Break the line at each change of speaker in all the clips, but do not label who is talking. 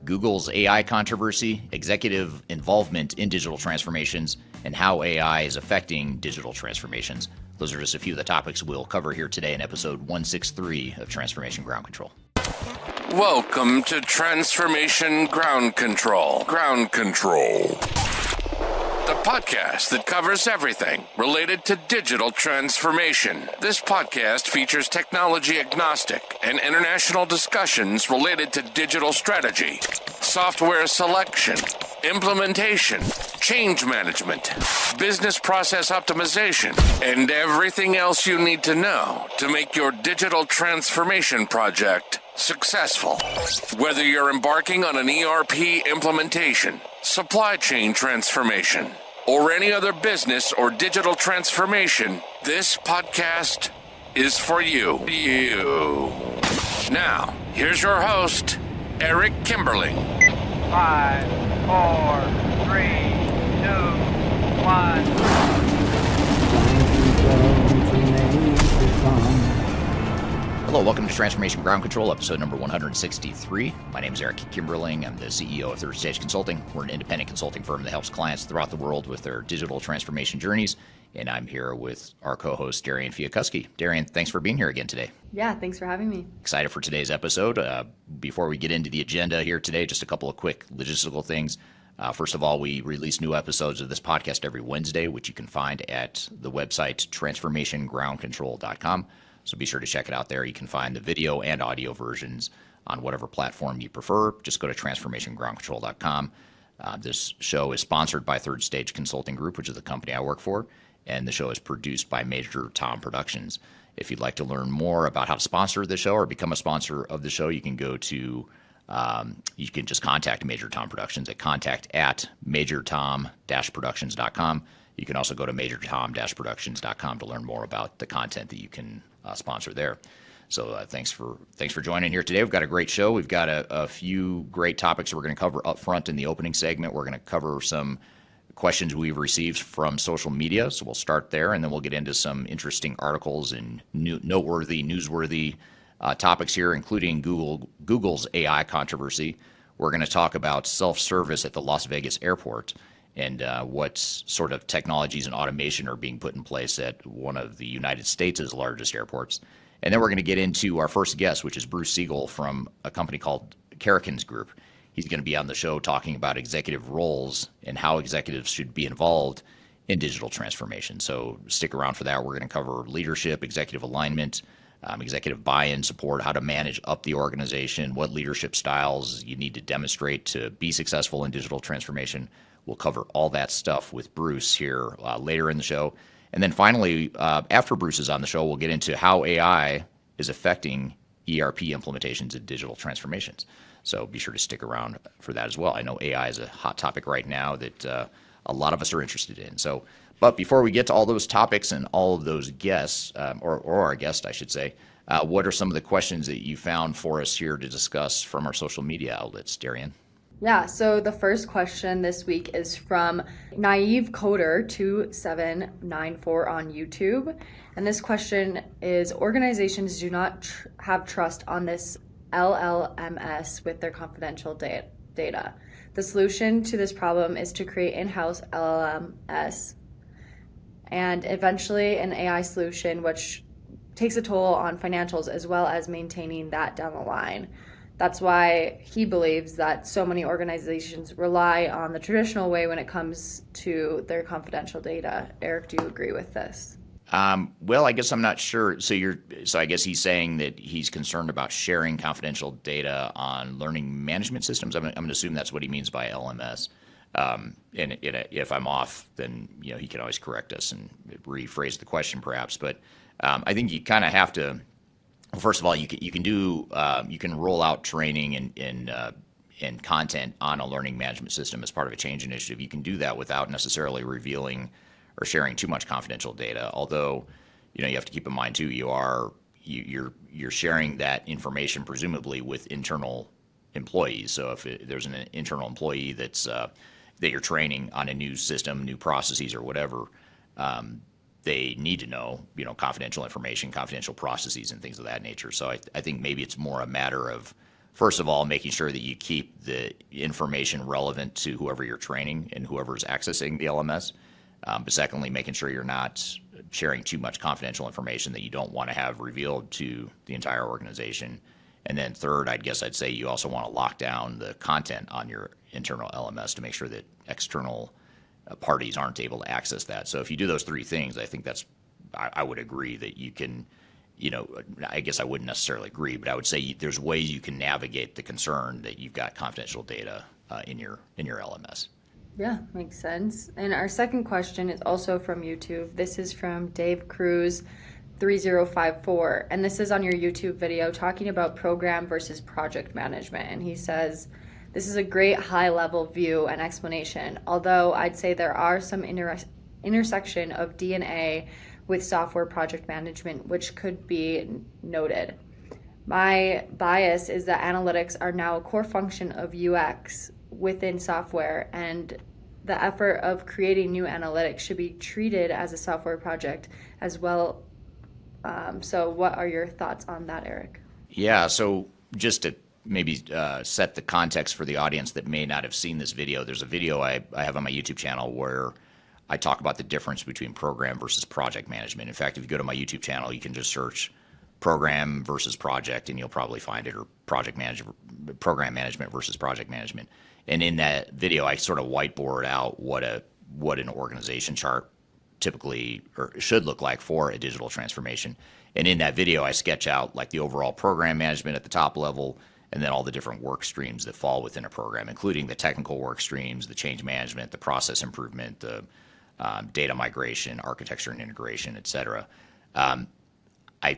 Google's AI controversy, executive involvement in digital transformations, and how AI is affecting digital transformations. Those are just a few of the topics we'll cover here today in episode 163 of Transformation Ground Control.
Welcome to Transformation Ground Control. Ground Control. The podcast that covers everything related to digital transformation. This podcast features technology agnostic and international discussions related to digital strategy, software selection, implementation, change management, business process optimization, and everything else you need to know to make your digital transformation project successful. Whether you're embarking on an ERP implementation, supply chain transformation, or any other business or digital transformation, this podcast is for you. Now, here's your host, Eric Kimberling.
5, 4, 3, 2, 1.
Hello, welcome to Transformation Ground Control, episode number 163. My name is Eric Kimberling. I'm the CEO of Third Stage Consulting. We're an independent consulting firm that helps clients throughout the world with their digital transformation journeys. And I'm here with our co-host, Darian Chwialkowski. Darian, thanks for being here again today.
Yeah, thanks for having me.
Excited for today's episode. Before we get into the agenda here today, just a couple of quick logistical things. First of all, we release new episodes of this podcast every Wednesday, which you can find at the website transformationgroundcontrol.com. So be sure to check it out there. You can find the video and audio versions on whatever platform you prefer. Just go to transformationgroundcontrol.com. This show is sponsored by Third Stage Consulting Group, which is the company I work for, and the show is produced by Major Tom Productions. If you'd like to learn more about how to sponsor the show or become a sponsor of the show, you can go to, you can just contact Major Tom Productions at contact@majortom-productions.com. You can also go to majortom-productions.com to learn more about the content that you can sponsor there. So thanks for joining here today. We've got a great show. We've got a few great topics we're going to cover up front in the opening segment. We're going to cover some questions we've received from social media. So we'll start there, and then we'll get into some interesting articles and newsworthy topics here, including Google's AI controversy. We're going to talk about self-service at the Las Vegas airport and what sort of technologies and automation are being put in place at one of the United States' largest airports. And then we're going to get into our first guest, which is Bruce Siegel from a company called Karrikins Group. He's going to be on the show talking about executive roles and how executives should be involved in digital transformation. So stick around for that. We're going to cover leadership, executive alignment, executive buy-in support, how to manage up the organization, what leadership styles you need to demonstrate to be successful in digital transformation. We'll cover all that stuff with Bruce here later in the show. And then finally, after Bruce is on the show, we'll get into how AI is affecting ERP implementations and digital transformations. So be sure to stick around for that as well. I know AI is a hot topic right now that a lot of us are interested in. But before we get to all those topics and all of those guests, or our guest, I should say, what are some of the questions that you found for us here to discuss from our social media outlets, Darian?
Yeah, so the first question this week is from Naive Coder 2794 on YouTube. And this question is, organizations do not have trust on this LLMS with their confidential data. The solution to this problem is to create in-house LLMS and eventually an AI solution which takes a toll on financials as well as maintaining that down the line. That's why he believes that so many organizations rely on the traditional way when it comes to their confidential data. Eric, do you agree with this?
Well, I guess I'm not sure. So I guess he's saying that he's concerned about sharing confidential data on learning management systems. I'm going to assume that's what he means by LMS. And if I'm off, then he can always correct us and rephrase the question perhaps. But I think you kind of have to. First of all, you can roll out training and content on a learning management system as part of a change initiative. You can do that without necessarily revealing or sharing too much confidential data. Although, you have to keep in mind too, you're sharing that information presumably with internal employees. So if there's an internal employee that you're training on a new system, new processes, or whatever. They need to know, confidential information, confidential processes, and things of that nature. So I think maybe it's more a matter of first of all, making sure that you keep the information relevant to whoever you're training and whoever's accessing the LMS. But secondly, making sure you're not sharing too much confidential information that you don't want to have revealed to the entire organization. And then third, I'd say you also want to lock down the content on your internal LMS to make sure that external parties aren't able to access that. So if you do those three things, I think I would agree that you can, I guess I wouldn't necessarily agree, but I would say there's ways you can navigate the concern that you've got confidential data in your LMS.
Yeah, makes sense. And our second question is also from YouTube. This is from Dave Cruz 3054, and this is on your YouTube video talking about program versus project management. And he says, this is a great high-level view and explanation, although I'd say there are some intersection of DNA with software project management, which could be noted. My bias is that analytics are now a core function of UX within software, and the effort of creating new analytics should be treated as a software project as well. So what are your thoughts on that, Eric?
Yeah, so just to maybe set the context for the audience that may not have seen this video, there's a video I have on my YouTube channel where I talk about the difference between program versus project management. In fact, if you go to my YouTube channel, you can just search program versus project, and you'll probably find it, or program management versus project management. And in that video, I sort of whiteboard out what an organization chart typically or should look like for a digital transformation. And in that video, I sketch out like the overall program management at the top level, and then all the different work streams that fall within a program, including the technical work streams, the change management, the process improvement, the data migration, architecture and integration, et cetera. I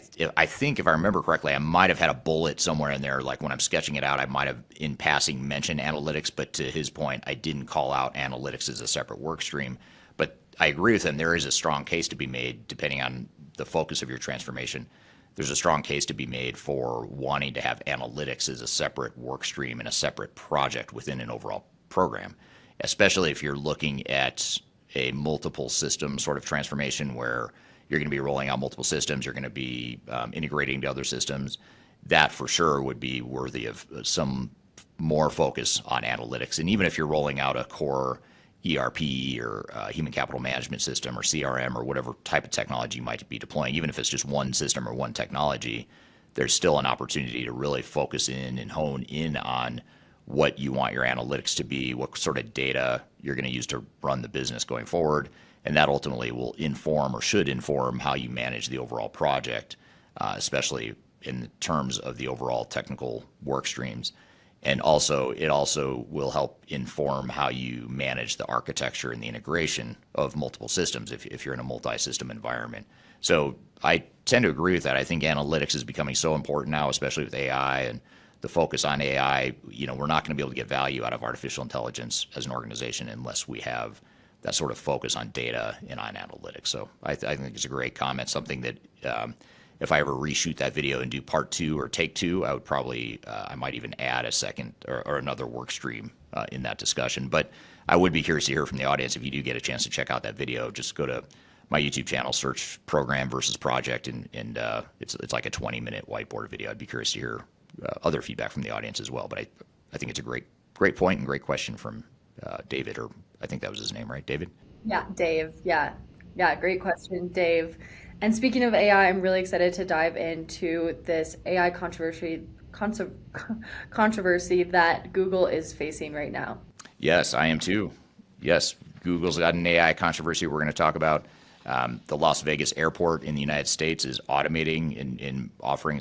think if I remember correctly, I might have had a bullet somewhere in there, like when I'm sketching it out, I might have in passing mentioned analytics, but to his point, I didn't call out analytics as a separate work stream. But I agree with him, there is a strong case to be made, depending on the focus of your transformation. There's a strong case to be made for wanting to have analytics as a separate work stream and a separate project within an overall program, especially if you're looking at a multiple system sort of transformation where you're going to be rolling out multiple systems, you're going to be integrating to other systems. That for sure would be worthy of some more focus on analytics. And even if you're rolling out a core ERP or human capital management system or CRM or whatever type of technology you might be deploying, even if it's just one system or one technology, there's still an opportunity to really focus in and hone in on what you want your analytics to be, what sort of data you're going to use to run the business going forward. And that ultimately will inform or should inform how you manage the overall project, especially in terms of the overall technical work streams. And also, it also will help inform how you manage the architecture and the integration of multiple systems if you're in a multi-system environment. So I tend to agree with that. I think analytics is becoming so important now, especially with AI and the focus on AI. We're not going to be able to get value out of artificial intelligence as an organization unless we have that sort of focus on data and on analytics. So I think it's a great comment, something that if I ever reshoot that video and do part 2 or take 2, I would probably, I might even add a second or another work stream in that discussion. But I would be curious to hear from the audience if you do get a chance to check out that video. Just go to my YouTube channel, search program versus project, and it's like a 20-minute whiteboard video. I'd be curious to hear other feedback from the audience as well. But I think it's a great point and great question from David, or I think that was his name, right, David?
Yeah, Dave. Yeah, great question, Dave. And speaking of AI, I'm really excited to dive into this AI controversy that Google is facing right now.
Yes, I am too. Yes, Google's got an AI controversy we're going to talk about. The Las Vegas airport in the United States is automating and offering,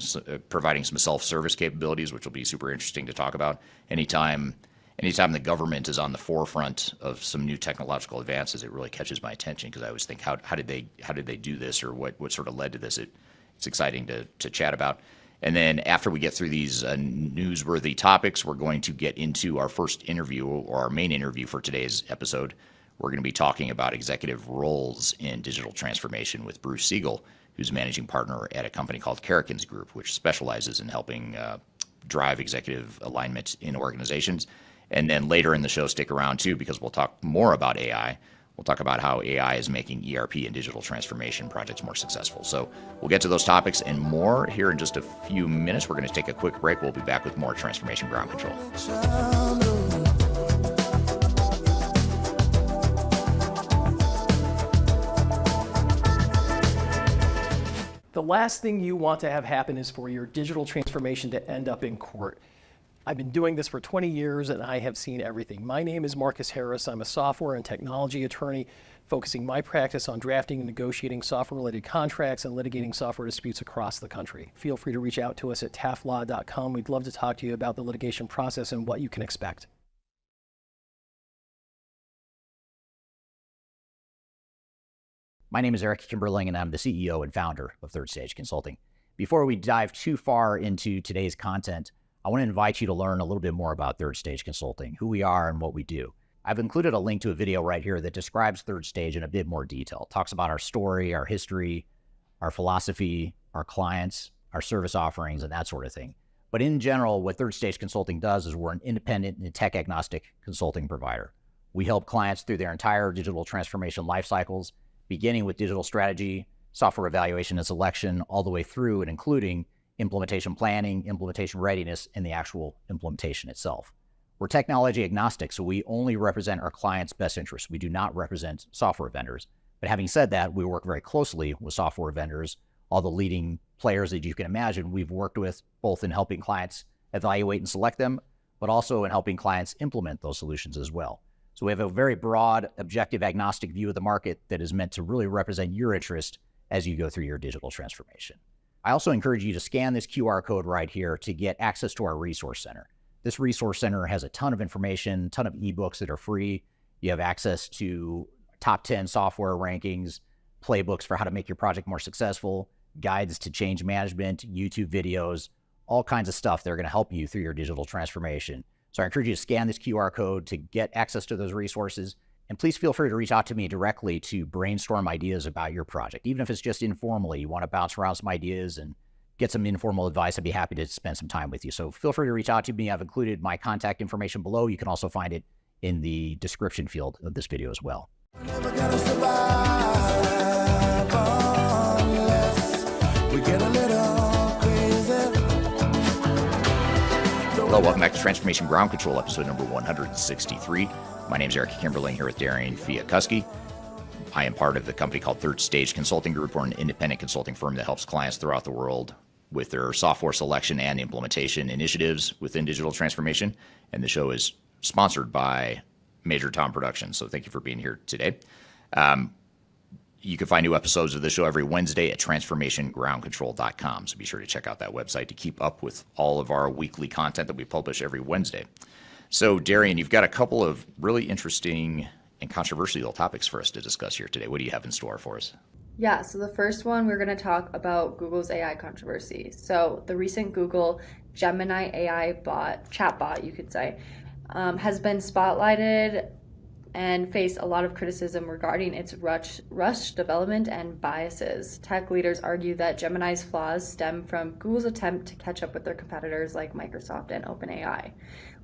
providing some self-service capabilities, which will be super interesting to talk about. Anytime the government is on the forefront of some new technological advances, it really catches my attention, because I always think, how did they do this, or what sort of led to this? It's exciting to chat about. And then after we get through these newsworthy topics, we're going to get into our first interview, or our main interview for today's episode. We're going to be talking about executive roles in digital transformation with Bruce Siegel, who's managing partner at a company called Karrikins Group, which specializes in helping drive executive alignment in organizations. And then later in the show, stick around too, because we'll talk more about AI. We'll talk about how AI is making ERP and digital transformation projects more successful. So we'll get to those topics and more here in just a few minutes. We're going to take a quick break. We'll be back with more Transformation Ground Control.
The last thing you want to have happen is for your digital transformation to end up in court. I've been doing this for 20 years and I have seen everything. My name is Marcus Harris. I'm a software and technology attorney focusing my practice on drafting and negotiating software-related contracts and litigating software disputes across the country. Feel free to reach out to us at taftlaw.com. We'd love to talk to you about the litigation process and what you can expect.
My name is Eric Kimberling, and I'm the CEO and founder of Third Stage Consulting. Before we dive too far into today's content, I want to invite you to learn a little bit more about Third Stage Consulting, who we are and what we do. I've included a link to a video right here that describes Third Stage in a bit more detail. It talks about our story, our history, our philosophy, our clients, our service offerings, and that sort of thing. But in general, what Third Stage Consulting does is we're an independent and tech-agnostic consulting provider. We help clients through their entire digital transformation life cycles, beginning with digital strategy, software evaluation and selection, all the way through and including implementation planning, implementation readiness, and the actual implementation itself. We're technology agnostic, so we only represent our clients' best interests. We do not represent software vendors. But having said that, we work very closely with software vendors, all the leading players that you can imagine we've worked with, both in helping clients evaluate and select them, but also in helping clients implement those solutions as well. So we have a very broad, objective, agnostic view of the market that is meant to really represent your interest as you go through your digital transformation. I also encourage you to scan this QR code right here to get access to our resource center. This resource center has a ton of information, a ton of ebooks that are free. You have access to top 10 software rankings, playbooks for how to make your project more successful, guides to change management, YouTube videos, all kinds of stuff that are going to help you through your digital transformation. So I encourage you to scan this QR code to get access to those resources. And please feel free to reach out to me directly to brainstorm ideas about your project. Even if it's just informally, you want to bounce around some ideas and get some informal advice, I'd be happy to spend some time with you. So feel free to reach out to me. I've included my contact information below. You can also find it in the description field of this video as well.
Never gonna survive unless we get a little crazy.
Hello, welcome back to Transformation Ground Control, episode number 163. My name is Eric Kimberling here with Darian Chwialkowski. I am part of the company called Third Stage Consulting Group. We're an independent consulting firm that helps clients throughout the world with their software selection and implementation initiatives within digital transformation. And the show is sponsored by Major Tom Productions. So thank you for being here today. You can find new episodes of the show every Wednesday at transformationgroundcontrol.com. So be sure to check out that website to keep up with all of our weekly content that we publish every Wednesday. So Darian, you've got a couple of really interesting and controversial topics for us to discuss here today. What do you have in store for us?
Yeah, so the first one, we're going to talk about Google's AI controversy. So the recent Google Gemini AI chatbot, you could say, has been spotlighted and faced a lot of criticism regarding its rush development and biases. Tech leaders argue that Gemini's flaws stem from Google's attempt to catch up with their competitors like Microsoft and OpenAI,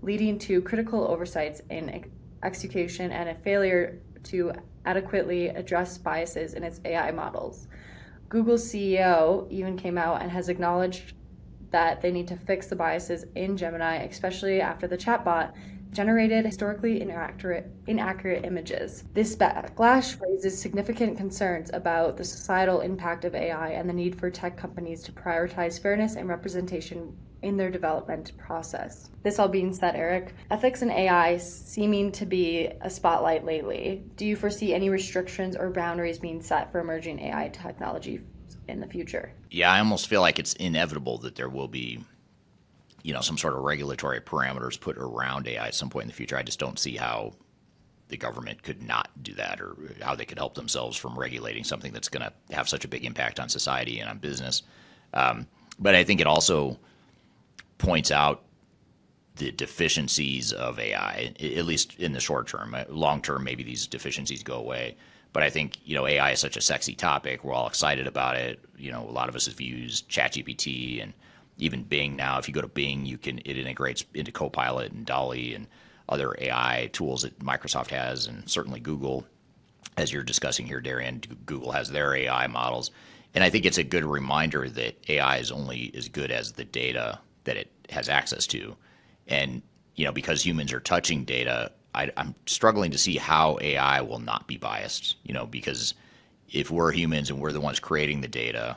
leading to critical oversights in execution and a failure to adequately address biases in its AI models. Google's CEO even came out and has acknowledged that they need to fix the biases in Gemini, especially after the chatbot generated historically inaccurate images. This backlash raises significant concerns about the societal impact of AI and the need for tech companies to prioritize fairness and representation in their development process. This all being said, Eric, ethics in AI seeming to be a spotlight lately. Do you foresee any restrictions or boundaries being set for emerging AI technology in the future?
Yeah, I almost feel like it's inevitable that there will be, some sort of regulatory parameters put around AI at some point in the future. I just don't see how the government could not do that, or how they could help themselves from regulating something that's going to have such a big impact on society and on business. But I think it also points out the deficiencies of AI, at least in the short term. Long term, maybe these deficiencies go away. But I think, AI is such a sexy topic. We're all excited about it. A lot of us have used ChatGPT and even Bing now. If you go to Bing, it integrates into Copilot and DALL-E and other AI tools that Microsoft has, and certainly Google. as you're discussing here, Darian, Google has their AI models. And I think it's a good reminder that AI is only as good as the data that it has access to. And, because humans are touching data, I'm struggling to see how AI will not be biased, because if we're humans and we're the ones creating the data,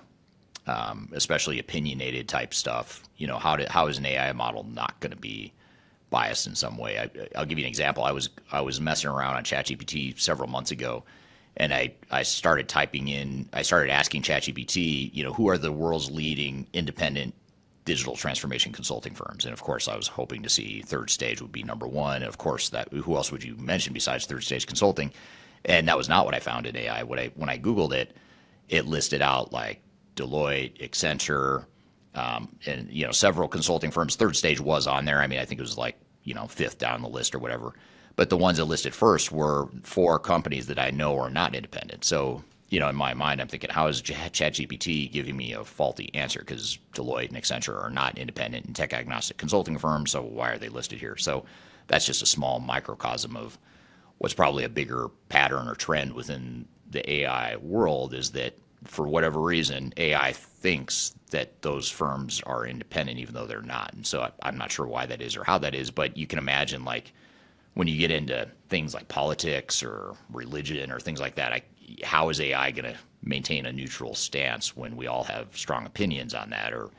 especially opinionated type stuff, how is an AI model not going to be biased in some way? I'll give you an example. I was messing around on ChatGPT several months ago, and I started asking ChatGPT, who are the world's leading independent digital transformation consulting firms? And of course, I was hoping to see Third Stage would be number one. And of course, who else would you mention besides Third Stage Consulting? And that was not what I found in AI. When I Googled it, it listed out like Deloitte, Accenture, and several consulting firms. Third Stage was on there. I mean, I think it was like fifth down the list or whatever. But the ones that listed first were 4 companies that I know are not independent. So in my mind, I'm thinking, how is ChatGPT giving me a faulty answer? Because Deloitte and Accenture are not independent and tech agnostic consulting firms. So why are they listed here? So that's just a small microcosm of what's probably a bigger pattern or trend within the AI world, is that for whatever reason, AI thinks that those firms are independent, even though they're not. And so I'm not sure why that is or how that is, but you can imagine, like, when you get into things like politics or religion or things like that, how is AI going to maintain a neutral stance when we all have strong opinions on that? Or,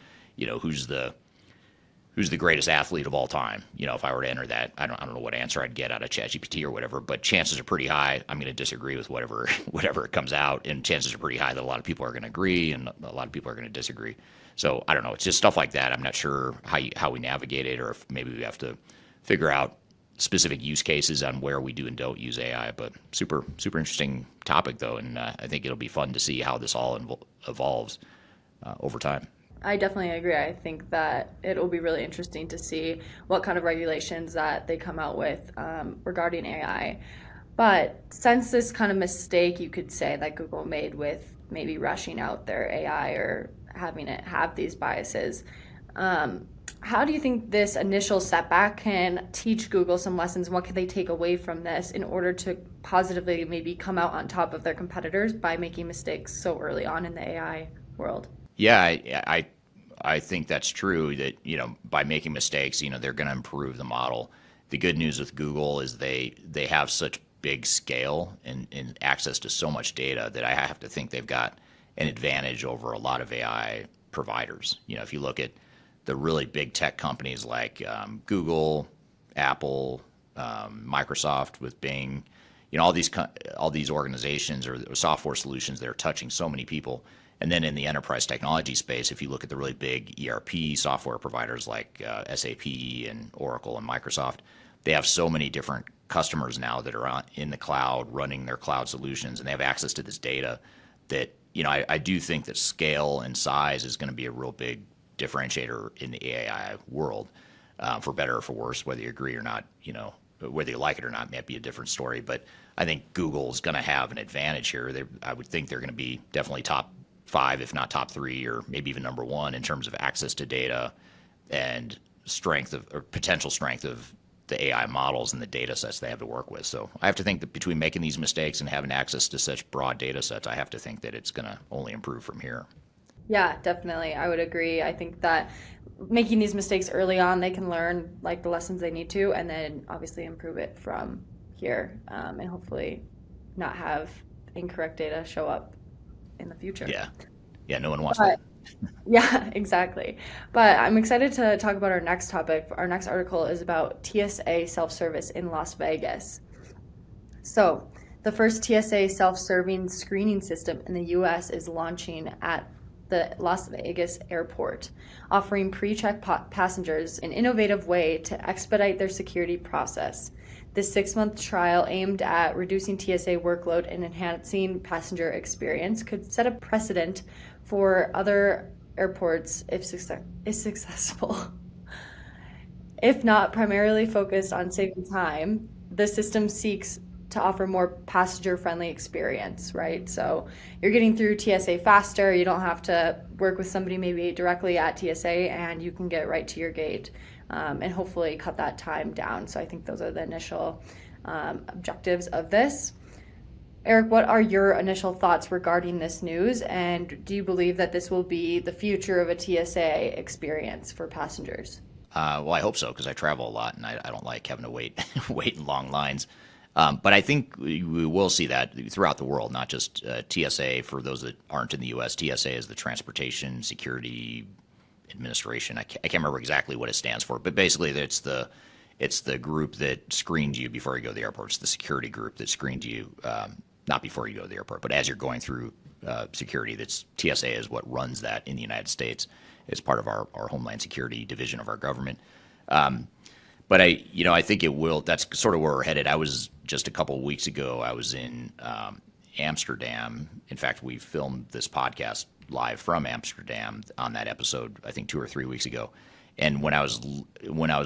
who's the greatest athlete of all time? If I were to enter that, I don't know what answer I'd get out of ChatGPT or whatever, but chances are pretty high I'm going to disagree with whatever it comes out, and chances are pretty high that a lot of people are going to agree and a lot of people are going to disagree. So I don't know. It's just stuff like that. I'm not sure how we navigate it, or if maybe we have to figure out specific use cases on where we do and don't use AI. But super interesting topic though, and I think it'll be fun to see how this all evolves over time.
I definitely agree. I think that it will be really interesting to see what kind of regulations that they come out with regarding AI. But since this kind of mistake, you could say, that Google made with maybe rushing out their AI or having it have these biases, how do you think this initial setback can teach Google some lessons? What can they take away from this in order to positively maybe come out on top of their competitors by making mistakes so early on in the AI world?
Yeah, I think that's true, that, by making mistakes, they're going to improve the model. The good news with Google is they have such big scale and access to so much data that I have to think they've got an advantage over a lot of AI providers. If you look at the really big tech companies like Google, Apple, Microsoft with Bing, all these organizations or software solutions that are touching so many people. And then in the enterprise technology space, if you look at the really big ERP software providers like SAP and Oracle and Microsoft, they have so many different customers now that are in the cloud running their cloud solutions, and they have access to this data that, I do think that scale and size is going to be a real big differentiator in the AI world, for better or for worse. Whether you agree or not, whether you like it or not, might be a different story. But I think Google's going to have an advantage here. I would think they're going to be definitely top 5, if not top 3, or maybe even number 1 in terms of access to data and potential strength of the AI models and the data sets they have to work with. So I have to think that between making these mistakes and having access to such broad data sets, I have to think that it's going to only improve from here.
Yeah, definitely. I would agree. I think that making these mistakes early on, they can learn like the lessons they need to, and then obviously improve it from here, and hopefully not have incorrect data show up in the future.
Yeah, no one wants that.
Yeah, exactly. But I'm excited to talk about our next topic. Our next article is about TSA self-service in Las Vegas. So the first TSA self-serving screening system in the U.S. is launching at the Las Vegas airport, offering pre-check passengers an innovative way to expedite their security process. This 6-month trial aimed at reducing TSA workload and enhancing passenger experience could set a precedent for other airports if successful. If not primarily focused on saving time, the system seeks to offer more passenger-friendly experience, right? So you're getting through TSA faster. You don't have to work with somebody maybe directly at TSA, and you can get right to your gate, and hopefully cut that time down. So I think those are the initial objectives of this. Eric, what are your initial thoughts regarding this news, and do you believe that this will be the future of a TSA experience for passengers?
Well, I hope so, because I travel a lot and I don't like having to wait in long lines. But I think we will see that throughout the world, not just TSA. For those that aren't in the U.S., TSA is the Transportation Security Administration. I can't remember exactly what it stands for, but basically it's the group that screens you before you go to the airport. It's the security group that screens you, not before you go to the airport, but as you're going through security. That's TSA is what runs that in the United States. It's part of our Homeland Security division of our government. But I think it will. That's sort of where we're headed. I was just a couple of weeks ago. I was in Amsterdam. In fact, we filmed this podcast live from Amsterdam on that episode, I think 2 or 3 weeks ago. And when I was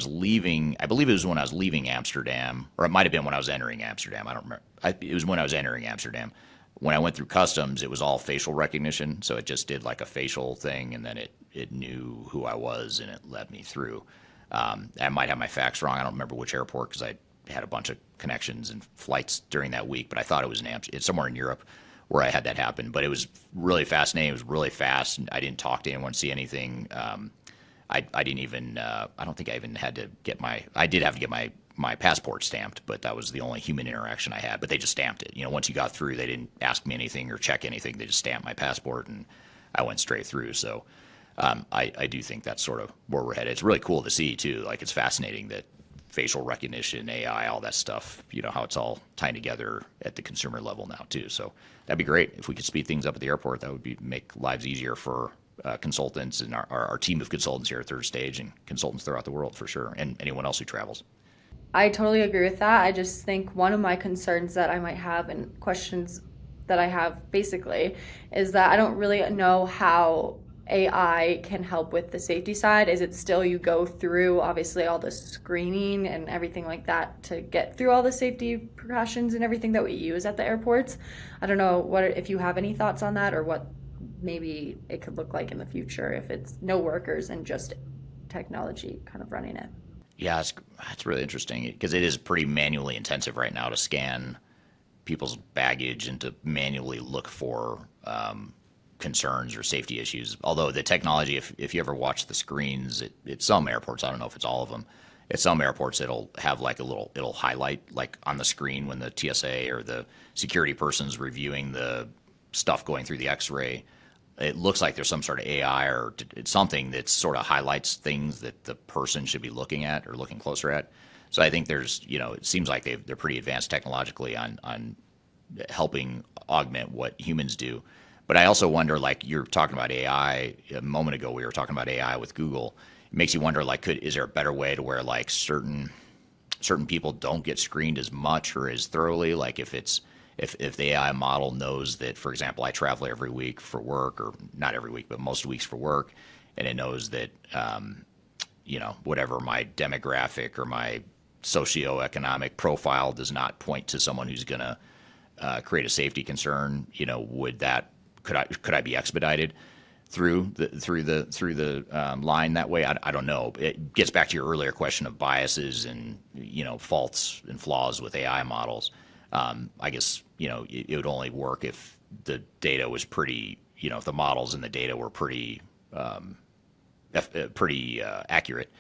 leaving, I believe it was when I was leaving Amsterdam, or it might have been when I was entering Amsterdam. I don't remember. It was when I was entering Amsterdam. When I went through customs, it was all facial recognition, so it just did like a facial thing, and then it knew who I was and it let me through. I might have my facts wrong. I don't remember which airport because I had a bunch of connections and flights during that week, but I thought it was it's somewhere in Europe where I had that happen. But it was really fascinating. It was really fast. I didn't talk to anyone, see anything. I didn't even. I don't think I even had to get I did have to get my passport stamped, but that was the only human interaction I had. But they just stamped it. Once you got through, they didn't ask me anything or check anything. They just stamped my passport, and I went straight through. So I do think that's sort of where we're headed. It's really cool to see too. Like, it's fascinating that facial recognition, AI, all that stuff. How it's all tying together at the consumer level now too. So that'd be great if we could speed things up at the airport. That would make lives easier for consultants and our team of consultants here at Third Stage and consultants throughout the world for sure, and anyone else who travels.
I totally agree with that. I just think one of my concerns that I might have and questions that I have basically is that I don't really know how AI can help with the safety side. Is it still you go through obviously all the screening and everything like that to get through all the safety precautions and everything that we use at the airports? I don't know if you have any thoughts on that, or what maybe it could look like in the future if it's no workers and just technology kind of running it.
Yeah, it's really interesting because it is pretty manually intensive right now to scan people's baggage and to manually look for concerns or safety issues. Although the technology, if you ever watch the screens at some airports, I don't know if it's all of them, at some airports it'll have like it'll highlight like on the screen when the TSA or the security person's reviewing the stuff going through the X-ray. It looks like there's some sort of AI or it's something that sort of highlights things that the person should be looking at or looking closer at. So I think there's, it seems like they're pretty advanced technologically on helping augment what humans do. But I also wonder, like you're talking about AI a moment ago, we were talking about AI with Google. It makes you wonder, like, is there a better way to where like certain people don't get screened as much or as thoroughly? Like if the AI model knows that, for example, I travel every week for work, or not every week, but most weeks for work, and it knows that, whatever my demographic or my socioeconomic profile does not point to someone who's going to create a safety concern, could I be expedited through the line that way? I don't know. It gets back to your earlier question of biases and faults and flaws with AI models. I guess it would only work if the data was pretty, if the models and the data were pretty accurate.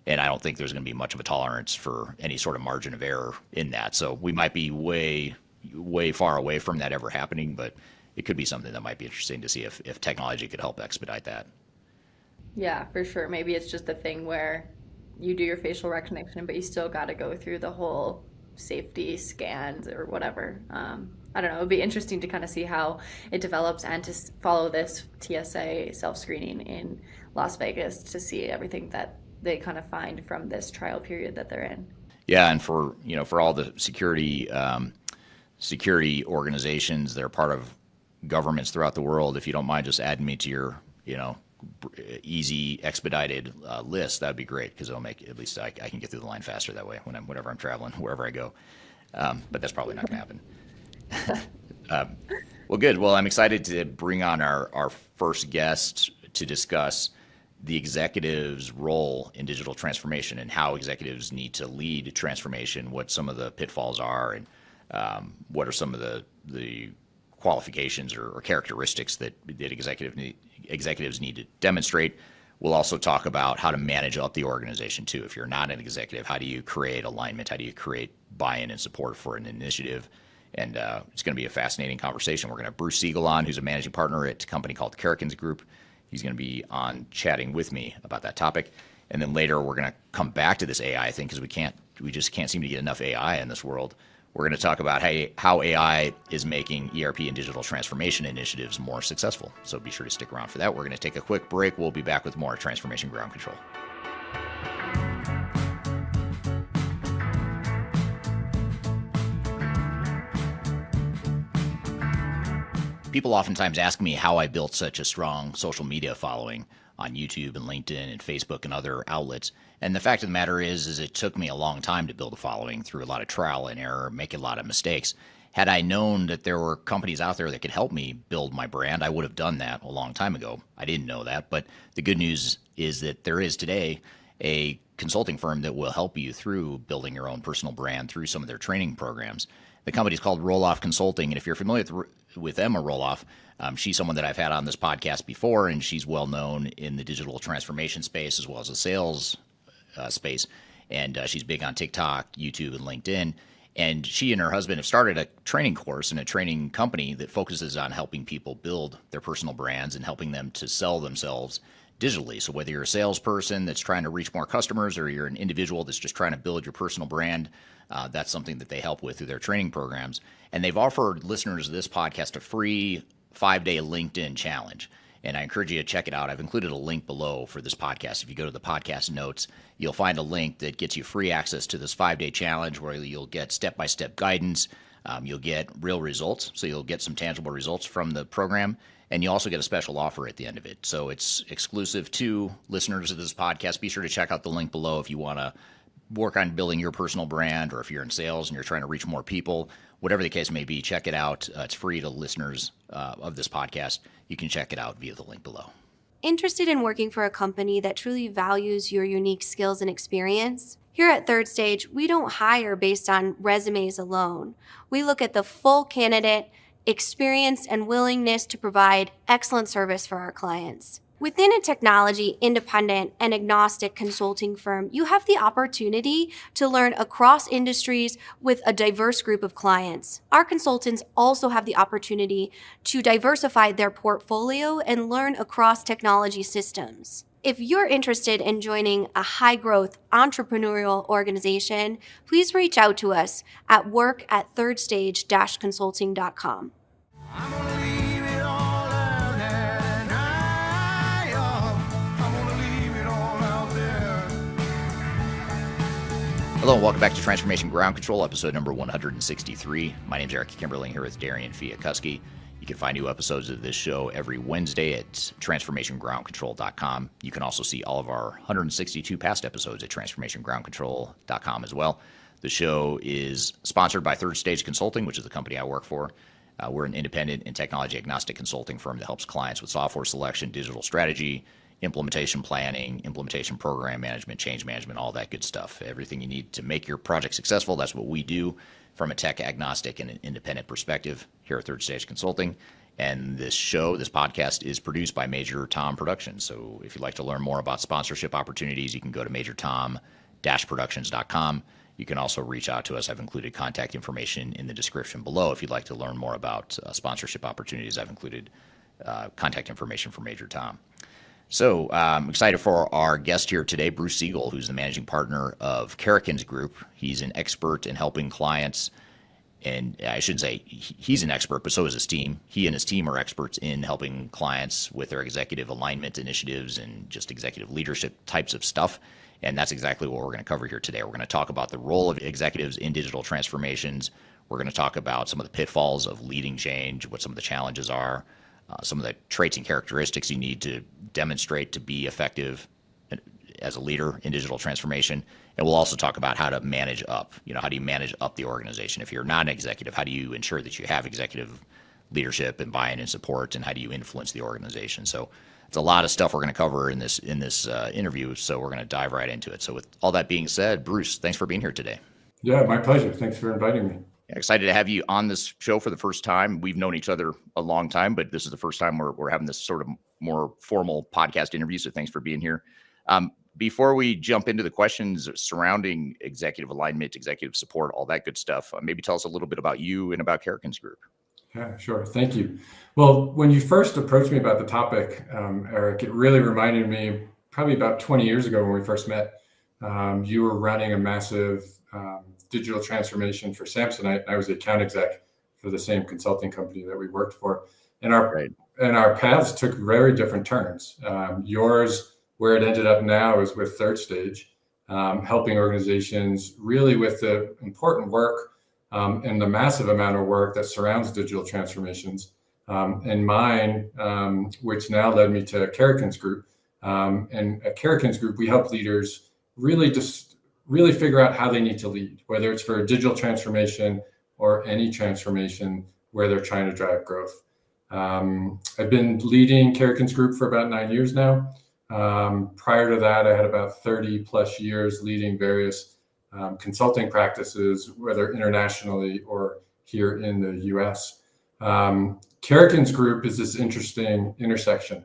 And I don't think there's going to be much of a tolerance for any sort of margin of error in that. So we might be way, way far away from that ever happening, but it could be something that might be interesting to see if technology could help expedite that. Yeah, for sure. Maybe it's just a thing where you do your facial recognition, but you still got to go through the whole safety scans or whatever. I don't know. It would be interesting to kind of see how it develops and to follow this TSA self-screening in Las Vegas to see everything that they kind of find from this trial period that they're in. Yeah, and for all the security organizations that are part of governments throughout the world, if you don't mind just adding me to your easy expedited list, that'd be great, because it'll make at least I can get through the line faster that way whenever I'm traveling, wherever I go. But that's probably not going to happen. Well, good. Well, I'm excited to bring on our first guest to discuss the executive's role in digital transformation and how executives need to lead transformation, what some of the pitfalls are, and what are some of the the qualifications or characteristics that executives need to demonstrate. We'll also talk about how to manage up the organization too. If you're not an executive, how do you create alignment? How do you create buy-in and support for an initiative? And it's going to be a fascinating conversation. We're going to have Bruce Siegel on, who's a managing partner at a company called the Karrikins Group. He's going to be on chatting with me about that topic. And then later we're going to come back to this AI thing because we just can't seem to get enough AI in this world. We're going to talk about how AI is making ERP and digital transformation initiatives more successful. So be sure to stick around for that. We're going to take a quick break. We'll be back with more Transformation Ground Control. People oftentimes ask me how I built such a strong social media following on YouTube and LinkedIn and Facebook and other outlets. And the fact of the matter is it took me a long time to build a following through a lot of trial and error, making a lot of mistakes. Had I known that there were companies out there that could help me build my brand, I would have done that a long time ago. I didn't know that, but the good news is that there is today a consulting firm that will help you through building your own personal brand through some of their training programs. The company is called Roloff Consulting, and if you're familiar with Emma Roloff, she's someone that I've had on this podcast before, and she's well known in the digital transformation space as well as the sales space. And she's big on TikTok, YouTube, and LinkedIn. And she and her husband have started a training course and a training company that focuses on helping people build their personal brands and helping them to sell themselves digitally. So whether you're a salesperson that's trying to reach more customers or you're an individual that's just trying to build your personal brand, that's something that they help with through their training programs. And they've offered listeners of this podcast a free 5-day LinkedIn challenge. And I encourage you to check it out. I've included a link below for this podcast. If you go to the podcast notes, you'll find a link that gets you free access to this 5-day challenge where you'll get step-by-step guidance. You'll get real results. So you'll get some tangible results from the program. And you also get a special offer at the end of it. So it's exclusive to listeners of this podcast. Be sure to check out the link below if you want to work on building your personal brand, or if you're in sales and you're trying to reach more people, whatever the case may be, check it out. It's free to listeners of this podcast. You can check it out via the link below.
Interested in working for a company that truly values your unique skills and experience? Here at Third Stage, we don't hire based on resumes alone. We look at the full candidate, experience, and willingness to provide excellent service for our clients. Within a technology, independent, and agnostic consulting firm, you have the opportunity to learn across industries with a diverse group of clients. Our consultants also have the opportunity to diversify their portfolio and learn across technology systems. If you're interested in joining a high-growth entrepreneurial organization, please reach out to us at work@thirdstage-consulting.com.
I'm gonna leave it all out there, and I'm gonna leave it all out there.
Hello and welcome back to Transformation Ground Control, episode number 163. My name is Eric Kimberling here with Darian Chwialkowski. You can find new episodes of this show every Wednesday at transformationgroundcontrol.com. You can also see all of our 162 past episodes at transformationgroundcontrol.com as well. The show is sponsored by Third Stage Consulting, which is the company I work for. We're an independent and technology agnostic consulting firm that helps clients with software selection, digital strategy, implementation planning, implementation program management, change management, all that good stuff. Everything you need to make your project successful, that's what we do from a tech agnostic and an independent perspective here at Third Stage Consulting. And this show, this podcast, is produced by Major Tom Productions. So if you'd like to learn more about sponsorship opportunities, you can go to majortom-productions.com. You can also reach out to us. I've included contact information in the description below. If you'd like to learn more about sponsorship opportunities, I've included contact information for Major Tom. So I'm excited for our guest here today, Bruce Siegel, who's the managing partner of Karrikins Group. He's an expert in helping clients, and I shouldn't say he's an expert, but so is his team. He and his team are experts in helping clients with their executive alignment initiatives and just executive leadership types of stuff. And that's exactly what we're going to cover here today. We're going to talk about the role of executives in digital transformations. We're going to talk about some of the pitfalls of leading change, what some of the challenges are, some of the traits and characteristics you need to demonstrate to be effective as a leader in digital transformation. And we'll also talk about how to manage up. How do you manage up the organization? If you're not an executive, how do you ensure that you have executive leadership and buy-in and support, and how do you influence the organization? So it's a lot of stuff we're going to cover in this interview, so we're going to dive right into it. So with all that being said, Bruce, thanks for being here today.
Yeah, my pleasure. Thanks for inviting me.
Excited to have you on this show for the first time. We've known each other a long time, but this is the first time we're having this sort of more formal podcast interview. So thanks for being here. Before we jump into the questions surrounding executive alignment, executive support, all that good stuff, maybe tell us a little bit about you and about Karrikins Group.
Yeah, sure. Thank you. Well, when you first approached me about the topic, Eric, it really reminded me probably about 20 years ago when we first met. You were running a massive digital transformation for Samsonite. I was the account exec for the same consulting company that we worked for. And our paths took very different turns. Yours, where it ended up now, is with Third Stage, helping organizations really with the important work and the massive amount of work that surrounds digital transformations. And mine, which now led me to Karrikins Group. And at Karrikins Group, we help leaders really figure out how they need to lead, whether it's for digital transformation or any transformation where they're trying to drive growth. I've been leading Karrikins Group for about 9 years now. Prior to that, I had about 30 plus years leading various consulting practices, whether internationally or here in the US. Karrikins Group is this interesting intersection.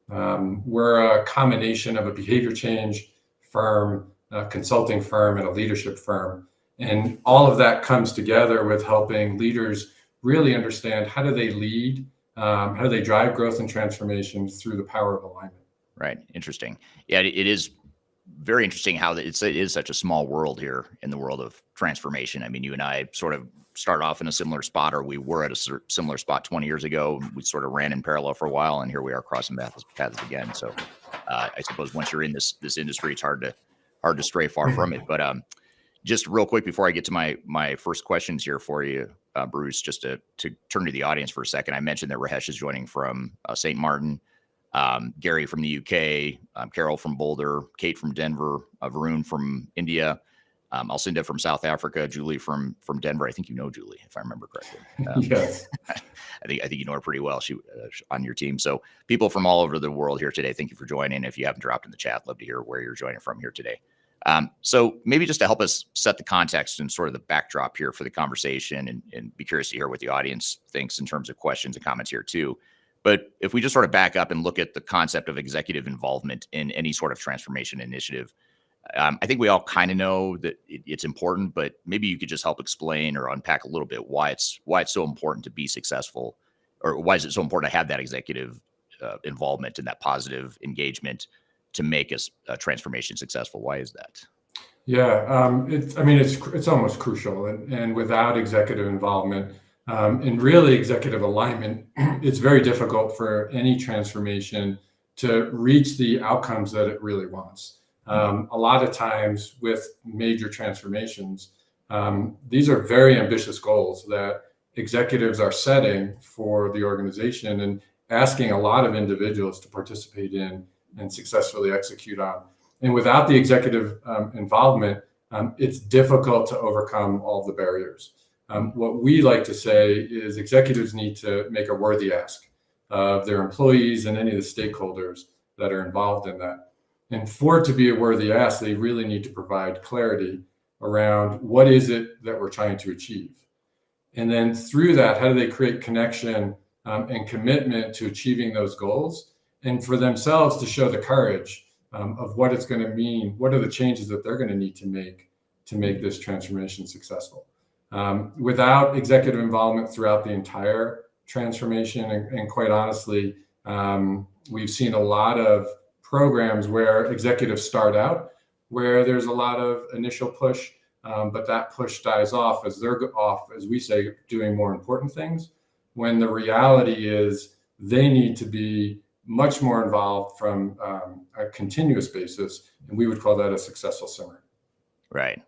We're a combination of a behavior change firm, a consulting firm, and a leadership firm. And all of that comes together with helping leaders really understand how do they lead, how do they drive growth and transformation through the power of alignment.
Right. Interesting. Yeah, it is very interesting how it is such a small world here in the world of transformation. I mean, you and I sort of started off in a similar spot, or we were at a similar spot 20 years ago. We sort of ran in parallel for a while, and here we are crossing paths again. So I suppose once you're in this industry, it's hard to stray far from it. But just real quick before I get to my first questions here for you, Bruce, just to turn to the audience for a second. I mentioned that Rahesh is joining from St. Martin, Gary from the UK, Carol from Boulder, Kate from Denver, Varun from India, Alcinda from South Africa, Julie from Denver. I think you know Julie, if I remember correctly.
Yes.
I think you know her pretty well. She on your team. So people from all over the world here today, thank you for joining. If you haven't dropped in the chat, love to hear where you're joining from here today. So maybe just to help us set the context and sort of the backdrop here for the conversation, and be curious to hear what the audience thinks in terms of questions and comments here too. But if we just sort of back up and look at the concept of executive involvement in any sort of transformation initiative, I think we all kind of know that it's important, but maybe you could just help explain or unpack a little bit why it's so important to be successful, or why is it so important to have that executive involvement and that positive engagement to make a transformation successful. Why is that?
Yeah, it's almost crucial, and without executive involvement and really executive alignment, it's very difficult for any transformation to reach the outcomes that it really wants. A lot of times with major transformations, these are very ambitious goals that executives are setting for the organization and asking a lot of individuals to participate in and successfully execute on. And without the executive involvement, it's difficult to overcome all the barriers. What we like to say is executives need to make a worthy ask of their employees and any of the stakeholders that are involved in that. And for it to be a worthy ask, they really need to provide clarity around what is it that we're trying to achieve. And then through that, how do they create connection and commitment to achieving those goals, and for themselves to show the courage of what it's going to mean, what are the changes that they're going to need to make this transformation successful. Without executive involvement throughout the entire transformation, and quite honestly, we've seen a lot of programs where executives start out, where there's a lot of initial push, but that push dies off as they're off, as we say, doing more important things, when the reality is they need to be much more involved from a continuous basis, and we would call that a successful simmer.
Right.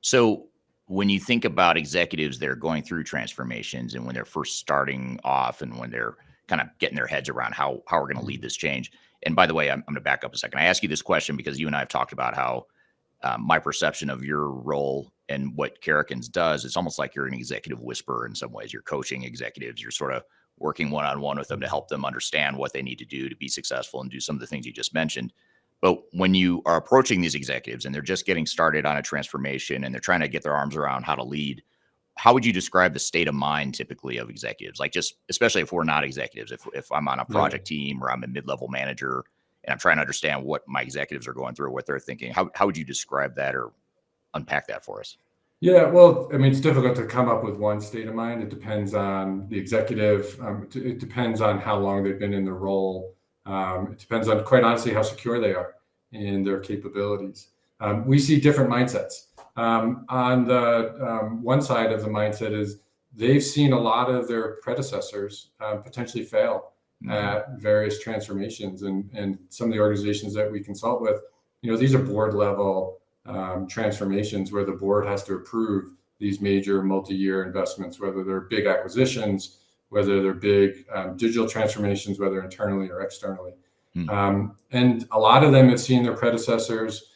So when you think about executives that are going through transformations, and when they're first starting off, and when they're kind of getting their heads around how we're going to lead this change. And by the way, I'm going to back up a second. I ask you this question because you and I have talked about how my perception of your role and what Karrikins does, it's almost like you're an executive whisperer in some ways. You're coaching executives. You're sort of working one-on-one with them to help them understand what they need to do to be successful and do some of the things you just mentioned. But when you are approaching these executives and they're just getting started on a transformation and they're trying to get their arms around how to lead, how would you describe the state of mind typically of executives? Like, just especially if we're not executives, if I'm on a project team or I'm a mid-level manager and I'm trying to understand what my executives are going through, what they're thinking, how would you describe that or unpack that for us?
Yeah, well, I mean, it's difficult to come up with one state of mind. It depends on the executive. It depends on how long they've been in the role. It depends on, quite honestly, how secure they are in their capabilities. We see different mindsets. On the one side of the mindset is they've seen a lot of their predecessors potentially fail at various transformations, and some of the organizations that we consult with, these are board level transformations where the board has to approve these major multi-year investments, whether they're big acquisitions, whether they're big digital transformations, whether internally or externally. And a lot of them have seen their predecessors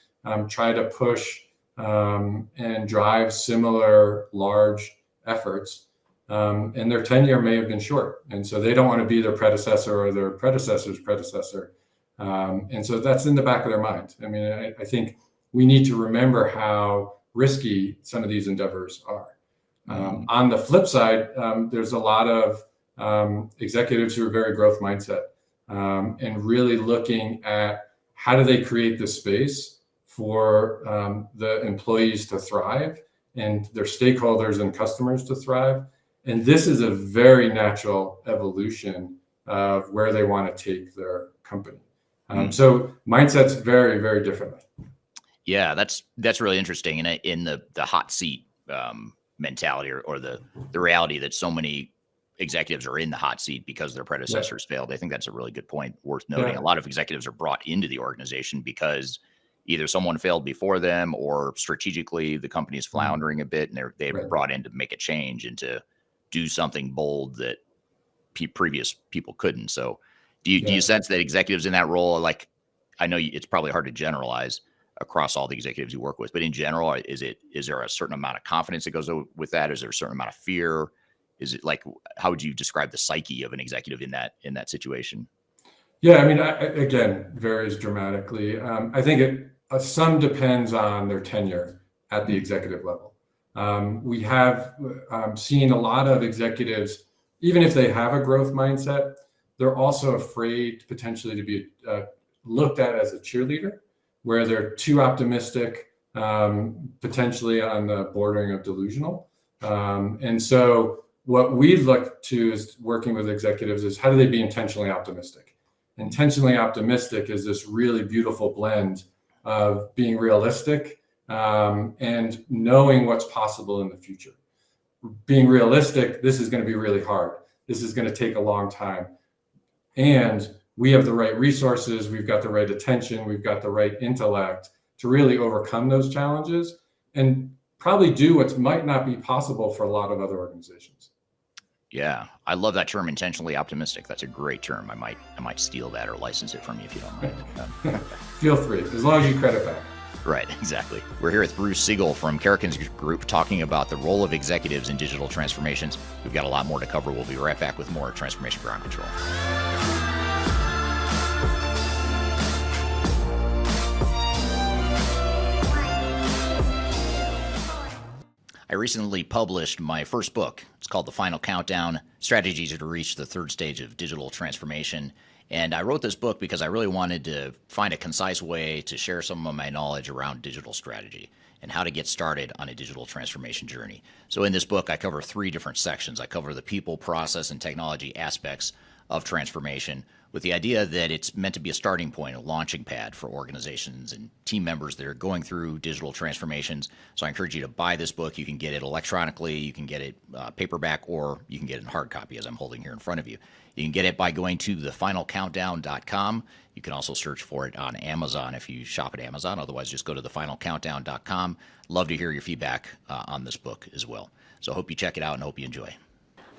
try to push and drive similar large efforts, and their tenure may have been short. And so they don't want to be their predecessor or their predecessor's predecessor. And so that's in the back of their mind. I mean, I think we need to remember how risky some of these endeavors are. On the flip side, there's a lot of executives who are very growth mindset and really looking at how do they create the space for the employees to thrive and their stakeholders and customers to thrive. And this is a very natural evolution of where they want to take their company. So mindsets very, very differently.
Yeah, that's really interesting. And in the hot seat mentality or the reality that so many executives are in the hot seat because their predecessors failed. I think that's a really good point worth noting. A lot of executives are brought into the organization because either someone failed before them or strategically the company is floundering a bit and they're brought in to make a change and to do something bold that previous people couldn't. So do you sense that executives in that role, like, I know it's probably hard to generalize across all the executives you work with, but in general, is there a certain amount of confidence that goes with that? Is there a certain amount of fear? Is it like, how would you describe the psyche of an executive in that situation?
Yeah, I mean, again, varies dramatically. I think some depends on their tenure at the executive level. We have seen a lot of executives, even if they have a growth mindset, they're also afraid potentially to be looked at as a cheerleader, where they're too optimistic, potentially on the bordering of delusional. And so what we look to is working with executives is how do they be intentionally optimistic? Intentionally optimistic is this really beautiful blend of being realistic and knowing what's possible in the future. Being realistic, this is going to be really hard. This is going to take a long time. And we have the right resources, we've got the right attention, we've got the right intellect to really overcome those challenges and probably do what might not be possible for a lot of other organizations.
Yeah, I love that term, intentionally optimistic. That's a great term. I might steal that or license it from you if you don't mind.
Feel free, as long as you credit back.
Right, exactly. We're here with Bruce Siegel from Karrikins Group talking about the role of executives in digital transformations. We've got a lot more to cover. We'll be right back with more Transformation Ground Control. I recently published my first book. It's called The Final Countdown, Strategies to Reach the Third Stage of Digital Transformation. And I wrote this book because I really wanted to find a concise way to share some of my knowledge around digital strategy and how to get started on a digital transformation journey. So in this book, I cover 3 different sections. I cover the people, process, and technology aspects of transformation with the idea that it's meant to be a starting point, a launching pad for organizations and team members that are going through digital transformations. So I encourage you to buy this book. You can get it electronically, you can get it paperback, or you can get it in hard copy as I'm holding here in front of you. You can get it by going to thefinalcountdown.com. You can also search for it on Amazon if you shop at Amazon. Otherwise, just go to thefinalcountdown.com. Love to hear your feedback on this book as well. So I hope you check it out and hope you enjoy.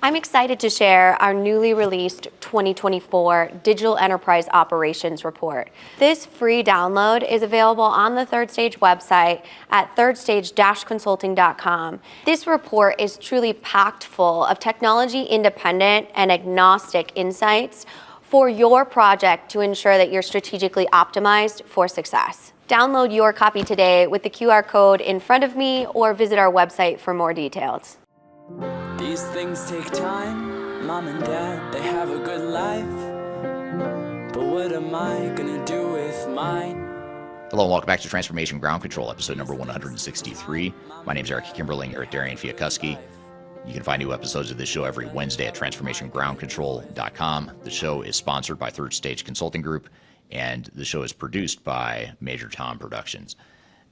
I'm excited to share our newly released 2024 Digital Enterprise Operations Report. This free download is available on the Third Stage website at thirdstage-consulting.com. This report is truly packed full of technology-independent and agnostic insights for your project to ensure that you're strategically optimized for success. Download your copy today with the QR code in front of me or visit our website for more details.
These things take time. Mom and dad, they have a good life. But what am I gonna do with mine?
Hello and welcome back to Transformation Ground Control, episode number 163. My name is Eric Kimberling here at Darian Chwialkowski. You can find new episodes of this show every Wednesday at transformationgroundcontrol.com. The show is sponsored by Third Stage Consulting Group, and the show is produced by Major Tom Productions.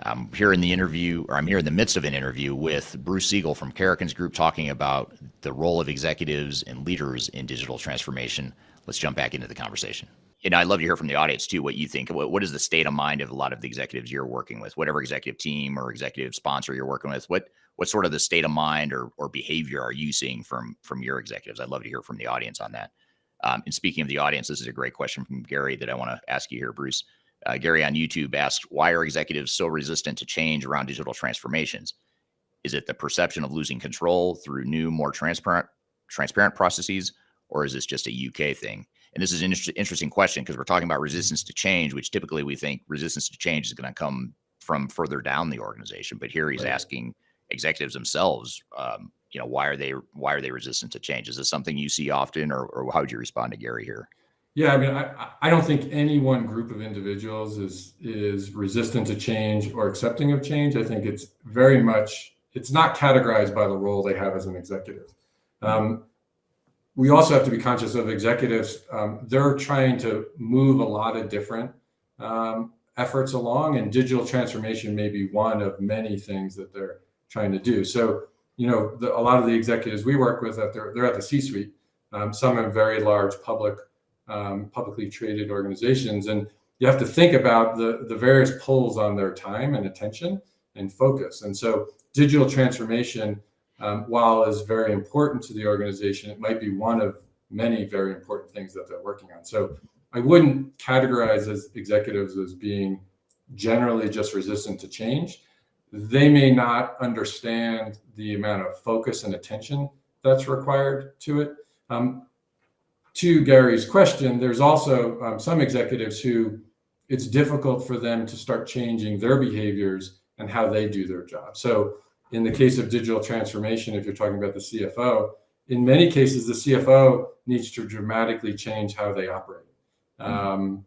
I'm here in the midst of an interview with Bruce Siegel from Karrikins Group, talking about the role of executives and leaders in digital transformation. Let's jump back into the conversation. And I'd love to hear from the audience too, what you think. What is the state of mind of a lot of the executives you're working with, whatever executive team or executive sponsor you're working with? What sort of the state of mind or behavior are you seeing from your executives? I'd love to hear from the audience on that. And speaking of the audience, this is a great question from Gary that I want to ask you here, Bruce. Gary on YouTube asked, why are executives so resistant to change around digital transformations? Is it the perception of losing control through new, more transparent processes, or is this just a UK thing? And this is an interesting question because we're talking about resistance to change, which typically we think resistance to change is going to come from further down the organization. But here he's asking executives themselves, why are they resistant to change? Is this something you see often, or how would you respond to Gary here?
Yeah, I mean, I don't think any one group of individuals is resistant to change or accepting of change. I think it's not categorized by the role they have as an executive. We also have to be conscious of executives. They're trying to move a lot of different efforts along, and digital transformation may be one of many things that they're trying to do. So, a lot of the executives we work with, they're at the C-suite. Some have very large publicly traded organizations, and you have to think about the various pulls on their time and attention and focus. And so digital transformation, while is very important to the organization, it might be one of many very important things that they're working on. So I wouldn't categorize as executives as being generally just resistant to change. They may not understand the amount of focus and attention that's required to it. To Gary's question, there's also some executives who it's difficult for them to start changing their behaviors and how they do their job. So in the case of digital transformation, if you're talking about the CFO, in many cases, the CFO needs to dramatically change how they operate,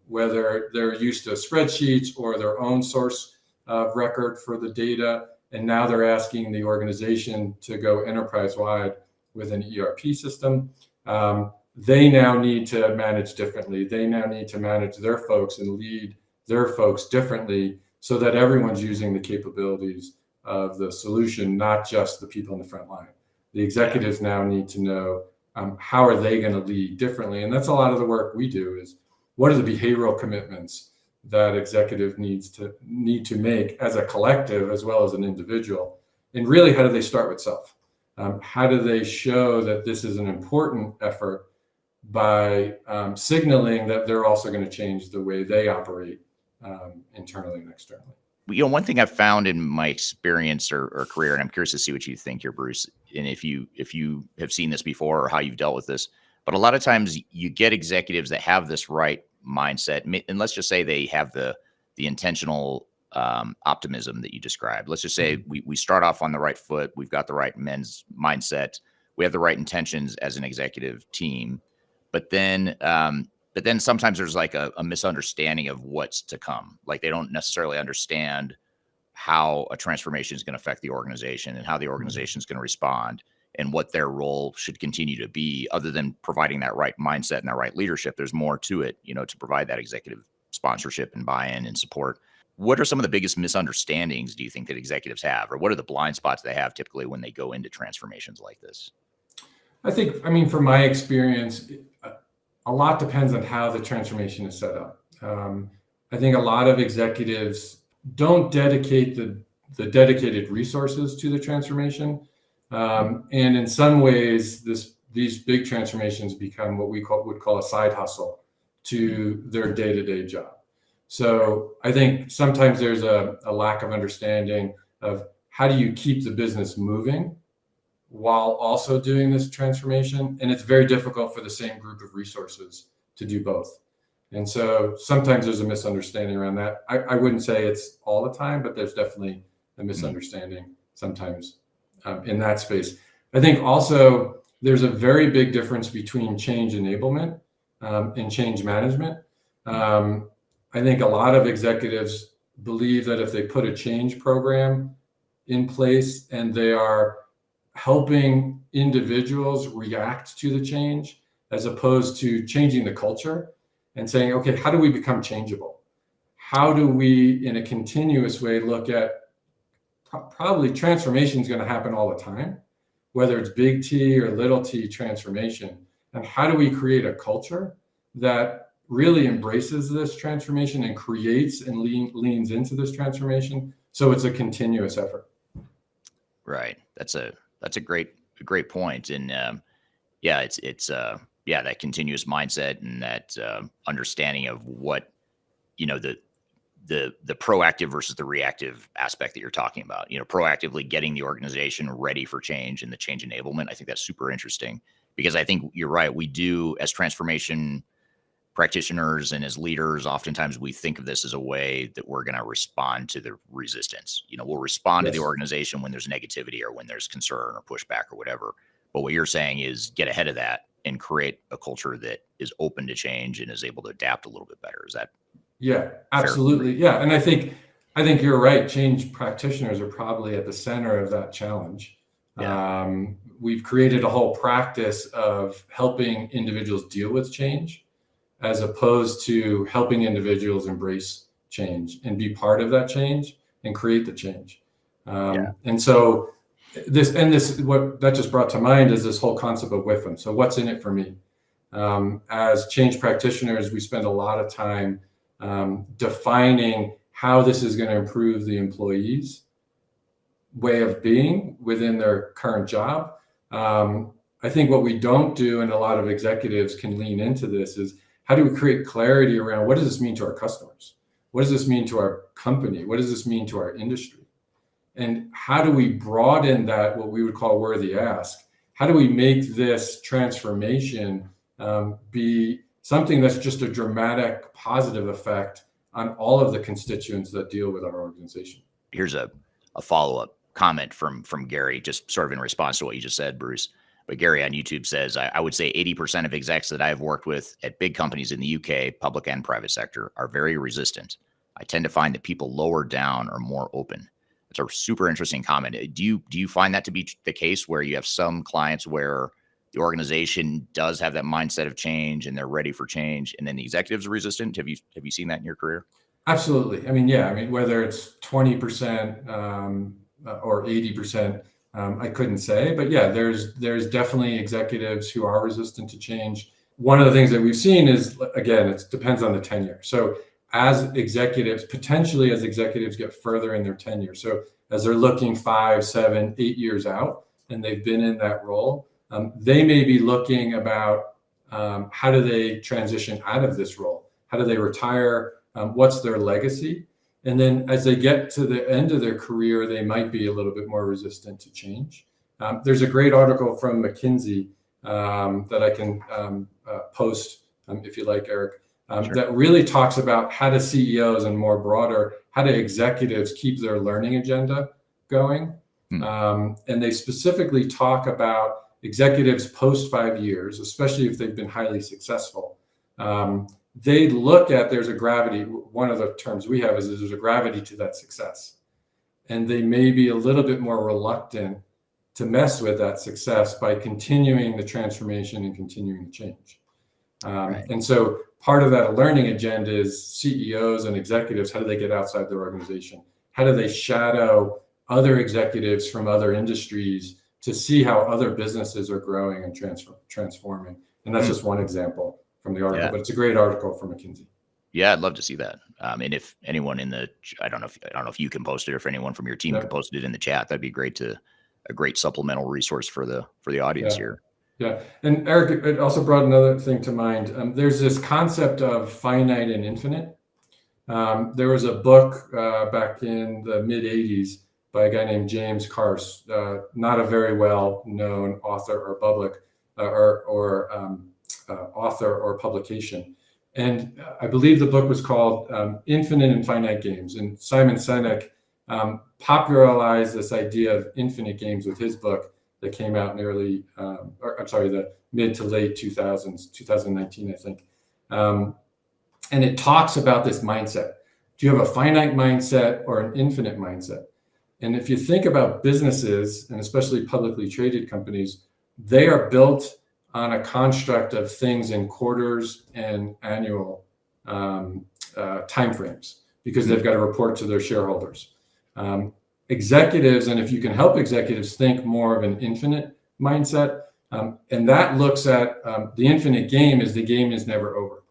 whether they're used to spreadsheets or their own source of record for the data. And now they're asking the organization to go enterprise-wide with an ERP system. They now need to manage differently. They now need to manage their folks and lead their folks differently so that everyone's using the capabilities of the solution, not just the people in the front line. The executives now need to know how are they going to lead differently. And that's a lot of the work we do is what are the behavioral commitments that executive need to make as a collective as well as an individual. And really, how do they start with self? How do they show that this is an important effort by signaling that they're also going to change the way they operate internally and externally?
One thing I've found in my experience or career, and I'm curious to see what you think here, Bruce, and if you have seen this before or how you've dealt with this, but a lot of times you get executives that have this right mindset, and let's just say they have the intentional optimism that you described. Let's just say we start off on the right foot, we've got the right men's mindset, we have the right intentions as an executive team, but then sometimes there's like a misunderstanding of what's to come. Like they don't necessarily understand how a transformation is going to affect the organization and how the organization is going to respond and what their role should continue to be, other than providing that right mindset and that right leadership. There's more to it, to provide that executive sponsorship and buy-in and support. What are some of the biggest misunderstandings do you think that executives have, or what are the blind spots they have typically when they go into transformations like this?
I mean, from my experience, a lot depends on how the transformation is set up. I think a lot of executives don't dedicate the dedicated resources to the transformation. And in some ways, these big transformations become what we would call a side hustle to their day-to-day job. So I think sometimes there's a lack of understanding of how do you keep the business moving while also doing this transformation. And it's very difficult for the same group of resources to do both. And so sometimes there's a misunderstanding around that. I wouldn't say it's all the time, but there's definitely a misunderstanding sometimes in that space. I think also there's a very big difference between change enablement and change management. I think a lot of executives believe that if they put a change program in place and they are helping individuals react to the change, as opposed to changing the culture and saying, okay, how do we become changeable? How do we, in a continuous way, look at probably transformation is going to happen all the time, whether it's big T or little t transformation. And how do we create a culture that really embraces this transformation and creates and leans into this transformation, so it's a continuous effort?
Right. That's a great point. And yeah, it's that continuous mindset and that understanding of what, the proactive versus the reactive aspect that you're talking about, proactively getting the organization ready for change and the change enablement. I think that's super interesting, because I think you're right. We do, as transformation practitioners and as leaders, oftentimes we think of this as a way that we're going to respond to the resistance. We'll respond to the organization when there's negativity or when there's concern or pushback or whatever. But what you're saying is get ahead of that and create a culture that is open to change and is able to adapt a little bit better. Is that?
Yeah, absolutely. Yeah. And I think you're right. Change practitioners are probably at the center of that challenge. Yeah. We've created a whole practice of helping individuals deal with change, as opposed to helping individuals embrace change and be part of that change and create the change. And so what that just brought to mind is this whole concept of WIFM. So what's in it for me? As change practitioners, we spend a lot of time defining how this is going to improve the employee's way of being within their current job. I think what we don't do, and a lot of executives can lean into this, is how do we create clarity around what does this mean to our customers? What does this mean to our company? What does this mean to our industry? And how do we broaden that, what we would call worthy ask? How do we make this transformation be something that's just a dramatic positive effect on all of the constituents that deal with our organization?
Here's a follow-up comment from Gary, just sort of in response to what you just said, Bruce. But Gary on YouTube says, I would say 80% of execs that I've worked with at big companies in the UK, public and private sector, are very resistant. I tend to find that people lower down are more open. It's a super interesting comment. Do you find that to be the case, where you have some clients where the organization does have that mindset of change and they're ready for change, and then the executives are resistant? Have you seen that in your career?
Absolutely. Whether it's 20% or 80%, I couldn't say, but yeah, there's definitely executives who are resistant to change. One of the things that we've seen is, again, it depends on the tenure. So as executives get further in their tenure, so as they're looking 5, 7, 8 years out and they've been in that role, they may be looking about how do they transition out of this role? How do they retire? What's their legacy? And then as they get to the end of their career, they might be a little bit more resistant to change. There's a great article from McKinsey that I can post if you like, Eric,
Sure.
that really talks about how do CEOs and more broader, how do executives keep their learning agenda going? And they specifically talk about executives post 5 years, especially if they've been highly successful. They look at, there's a gravity. One of the terms we have is there's a gravity to that success. And they may be a little bit more reluctant to mess with that success by continuing the transformation and continuing the change.
Right.
And so part of that learning agenda is CEOs and executives, how do they get outside their organization? How do they shadow other executives from other industries to see how other businesses are growing and transforming? And that's just one example from the article, but it's a great article from McKinsey.
Yeah, I'd love to see that. And if anyone I don't know if you can post it, or if anyone from your team can post it in the chat, that'd be a great supplemental resource for the audience here.
Yeah. And Eric, it also brought another thing to mind. There's this concept of finite and infinite. There was a book back in the mid 80s by a guy named James Carse, not a very well known author or author or publication. And I believe the book was called Infinite and Finite Games. And Simon Sinek popularized this idea of infinite games with his book, that came out in the mid to late 2000s, 2019, I think. And it talks about this mindset. Do you have a finite mindset or an infinite mindset? And if you think about businesses, and especially publicly traded companies, they are built on a construct of things in quarters and annual timeframes, because they've got to report to their shareholders. Executives, and if you can help executives think more of an infinite mindset, and that looks at the infinite game is the game is never over.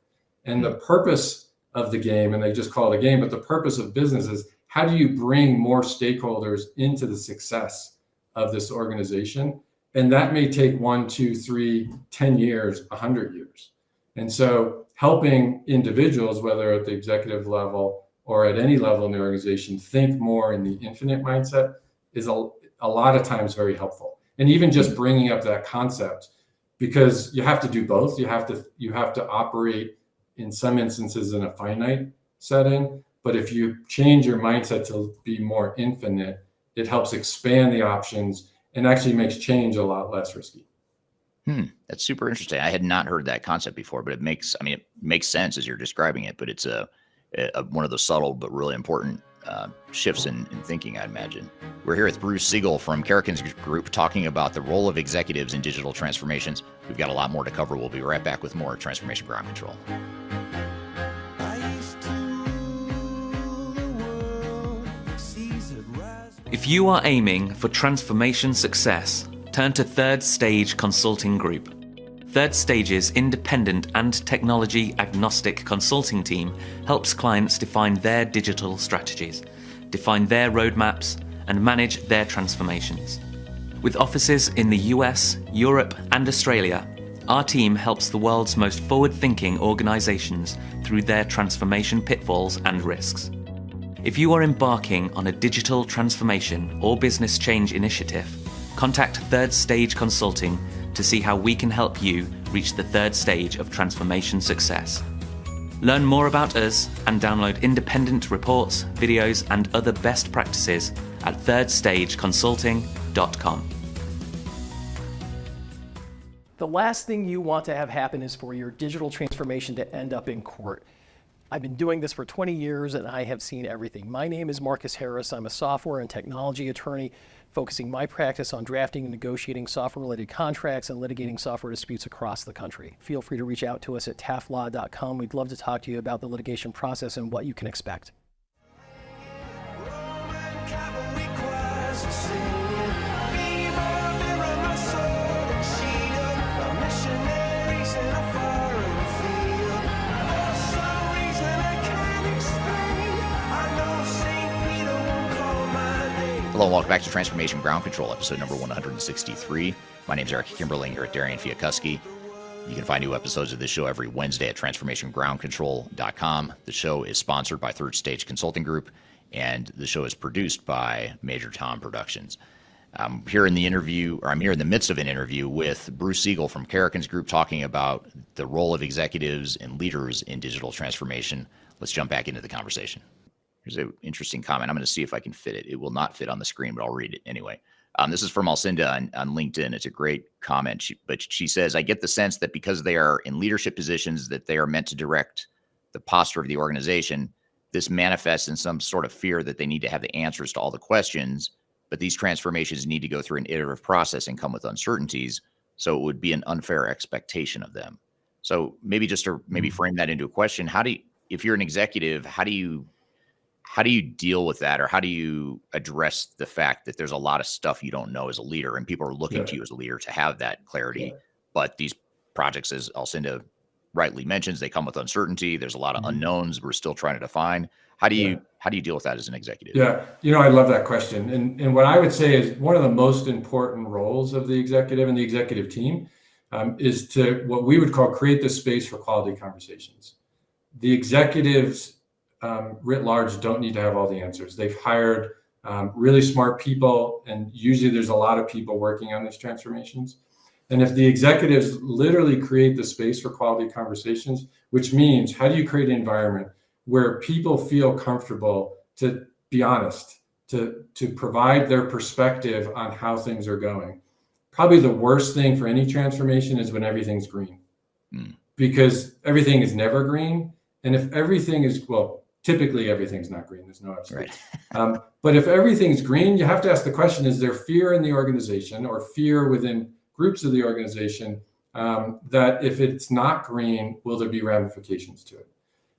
And the purpose of the game, and they just call it a game, but the purpose of business is how do you bring more stakeholders into the success of this organization? And that may take 1, 2, 3, 10 years, 100 years. And so helping individuals, whether at the executive level or at any level in the organization, think more in the infinite mindset is a lot of times very helpful. And even just bringing up that concept, because you have to do both. You have to operate in some instances in a finite setting, but if you change your mindset to be more infinite, it helps expand the options and actually makes change a lot less risky.
That's super interesting. I had not heard that concept before, but it makes sense as you're describing it, but it's one of those subtle but really important shifts in thinking, I imagine. We're here with Bruce Siegel from Karrikins Group talking about the role of executives in digital transformations. We've got a lot more to cover. We'll be right back with more Transformation Ground Control.
If you are aiming for transformation success, turn to Third Stage Consulting Group. Third Stage's independent and technology agnostic consulting team helps clients define their digital strategies, define their roadmaps, and manage their transformations. With offices in the US, Europe, and Australia, our team helps the world's most forward-thinking organizations through their transformation pitfalls and risks. If you are embarking on a digital transformation or business change initiative, contact Third Stage Consulting to see how we can help you reach the third stage of transformation success. Learn more about us and download independent reports, videos, and other best practices at thirdstageconsulting.com.
The last thing you want to have happen is for your digital transformation to end up in court. I've been doing this for 20 years and I have seen everything. My name is Marcus Harris. I'm a software and technology attorney focusing my practice on drafting and negotiating software-related contracts and litigating software disputes across the country. Feel free to reach out to us at taftlaw.com. We'd love to talk to you about the litigation process and what you can expect.
Hello and welcome back to Transformation Ground Control, episode number 163. My name is Eric Kimberling here at Darian Chwialkowski. You can find new episodes of this show every Wednesday at transformationgroundcontrol.com. The show is sponsored by Third Stage Consulting Group, and the show is produced by Major Tom Productions. I'm here in the midst of an interview with Bruce Siegel from Karrikins Group talking about the role of executives and leaders in digital transformation. Let's jump back into the conversation. Here's an interesting comment. I'm going to see if I can fit it. It will not fit on the screen, but I'll read it anyway. This is from Alcinda on LinkedIn. It's a great comment. She says, I get the sense that because they are in leadership positions, that they are meant to direct the posture of the organization. This manifests in some sort of fear that they need to have the answers to all the questions, but these transformations need to go through an iterative process and come with uncertainties. So it would be an unfair expectation of them. So maybe just to frame that into a question, if you're an executive, how do you deal with that, or how do you address the fact that there's a lot of stuff you don't know as a leader and people are looking to you as a leader to have that clarity? But these projects, as Alcinda rightly mentions, they come with uncertainty. There's a lot of unknowns we're still trying to define. How do you deal with that as an executive?
Yeah, I love that question. And what I would say is one of the most important roles of the executive and the executive team is to what we would call create the space for quality conversations. The executives writ large don't need to have all the answers. They've hired really smart people, and usually there's a lot of people working on these transformations. And if the executives literally create the space for quality conversations, which means how do you create an environment where people feel comfortable to be honest, to provide their perspective on how things are going, probably the worst thing for any transformation is when everything's green, because everything is never green. And if everything is, well, typically everything's not green. There's no absolute. Right. But if everything's green, you have to ask the question, is there fear in the organization or fear within groups of the organization that if it's not green, will there be ramifications to it?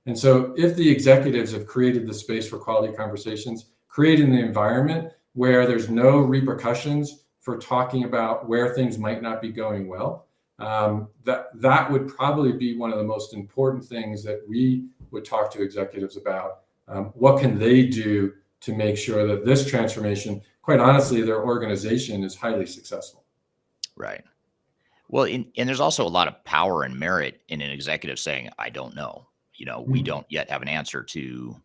And so if the executives have created the space for quality conversations, creating the environment where there's no repercussions for talking about where things might not be going well, that would probably be one of the most important things that we would talk to executives about. What can they do to make sure that this transformation, quite honestly, their organization is highly successful?
Right. Well, and there's also a lot of power and merit in an executive saying, I don't know. We don't yet have an answer to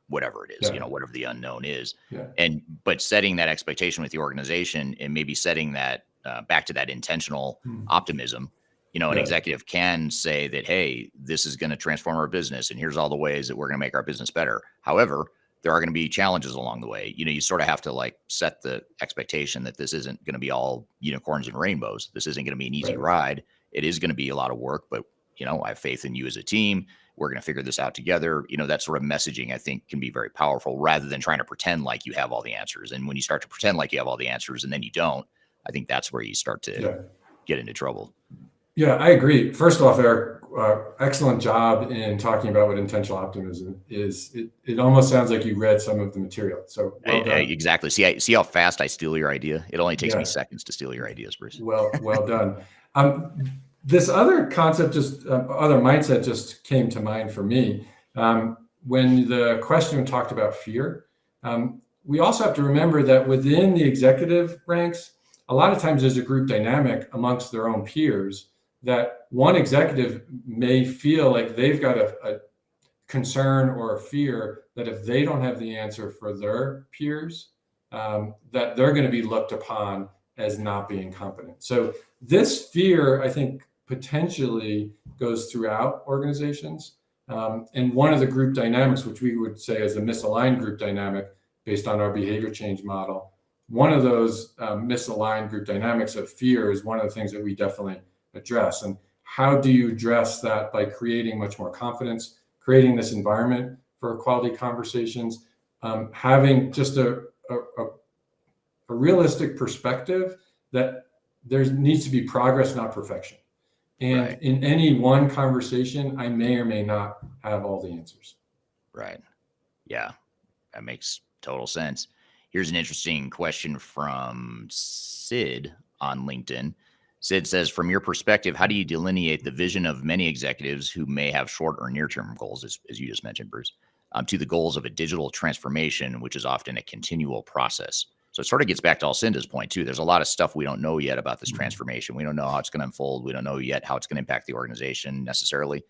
whatever it is, whatever the unknown is. Yeah. But setting that expectation with the organization and maybe setting that back to that intentional optimism, an executive can say that, hey, this is going to transform our business and here's all the ways that we're going to make our business better. However, there are going to be challenges along the way. You sort of have to set the expectation that this isn't going to be all unicorns and rainbows. This isn't going to be an easy ride. It is going to be a lot of work, but I have faith in you as a team. We're going to figure this out together. That sort of messaging, I think, can be very powerful rather than trying to pretend like you have all the answers. And when you start to pretend like you have all the answers and then you don't, I think that's where you start to get into trouble.
Yeah, I agree. First off, Eric, excellent job in talking about what intentional optimism is. It almost sounds like you read some of the material. So well done.
Exactly. See how fast I steal your idea? It only takes me seconds to steal your ideas, Bruce.
Well done. This other concept, other mindset just came to mind for me. When the question talked about fear, we also have to remember that within the executive ranks, a lot of times there's a group dynamic amongst their own peers that one executive may feel like they've got a concern or a fear that if they don't have the answer for their peers, that they're going to be looked upon as not being competent. So this fear, I think, potentially goes throughout organizations. And one of the group dynamics, which we would say is a misaligned group dynamic based on our behavior change model, one of those misaligned group dynamics of fear is one of the things that we definitely address. And how do you address that? By creating much more confidence, creating this environment for quality conversations, having just a realistic perspective that there needs to be progress, not perfection. And in any one conversation, I may or may not have all the answers.
Right. Yeah, that makes total sense. Here's an interesting question from Sid on LinkedIn. Sid says, from your perspective, how do you delineate the vision of many executives who may have short or near-term goals, as you just mentioned, Bruce, to the goals of a digital transformation, which is often a continual process? So it sort of gets back to Alcinda's point too. There's a lot of stuff we don't know yet about this transformation. We don't know how it's going to unfold. We don't know yet how it's going to impact the organization necessarily.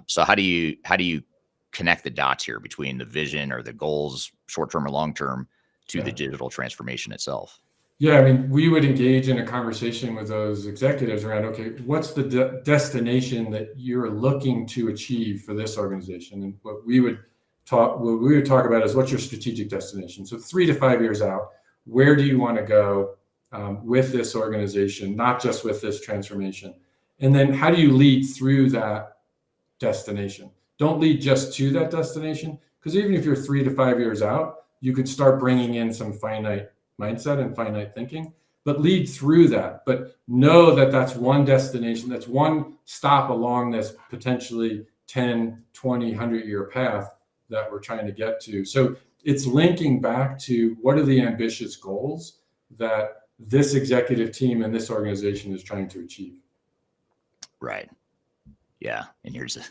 So how do you connect the dots here between the vision or the goals, short-term or long-term, to the digital transformation itself?
Yeah, I mean, we would engage in a conversation with those executives around, okay, what's the destination that you're looking to achieve for this organization? And what we would talk about is, what's your strategic destination? So 3 to 5 years out, where do you want to go with this organization, not just with this transformation? And then how do you lead through that destination? Don't lead just to that destination, because even if you're 3 to 5 years out, you could start bringing in some finite mindset and finite thinking, but lead through that. But know that that's one destination, that's one stop along this potentially 10, 20, 100-year path that we're trying to get to. So it's linking back to what are the ambitious goals that this executive team and this organization is trying to achieve.
Right. Yeah. And here's a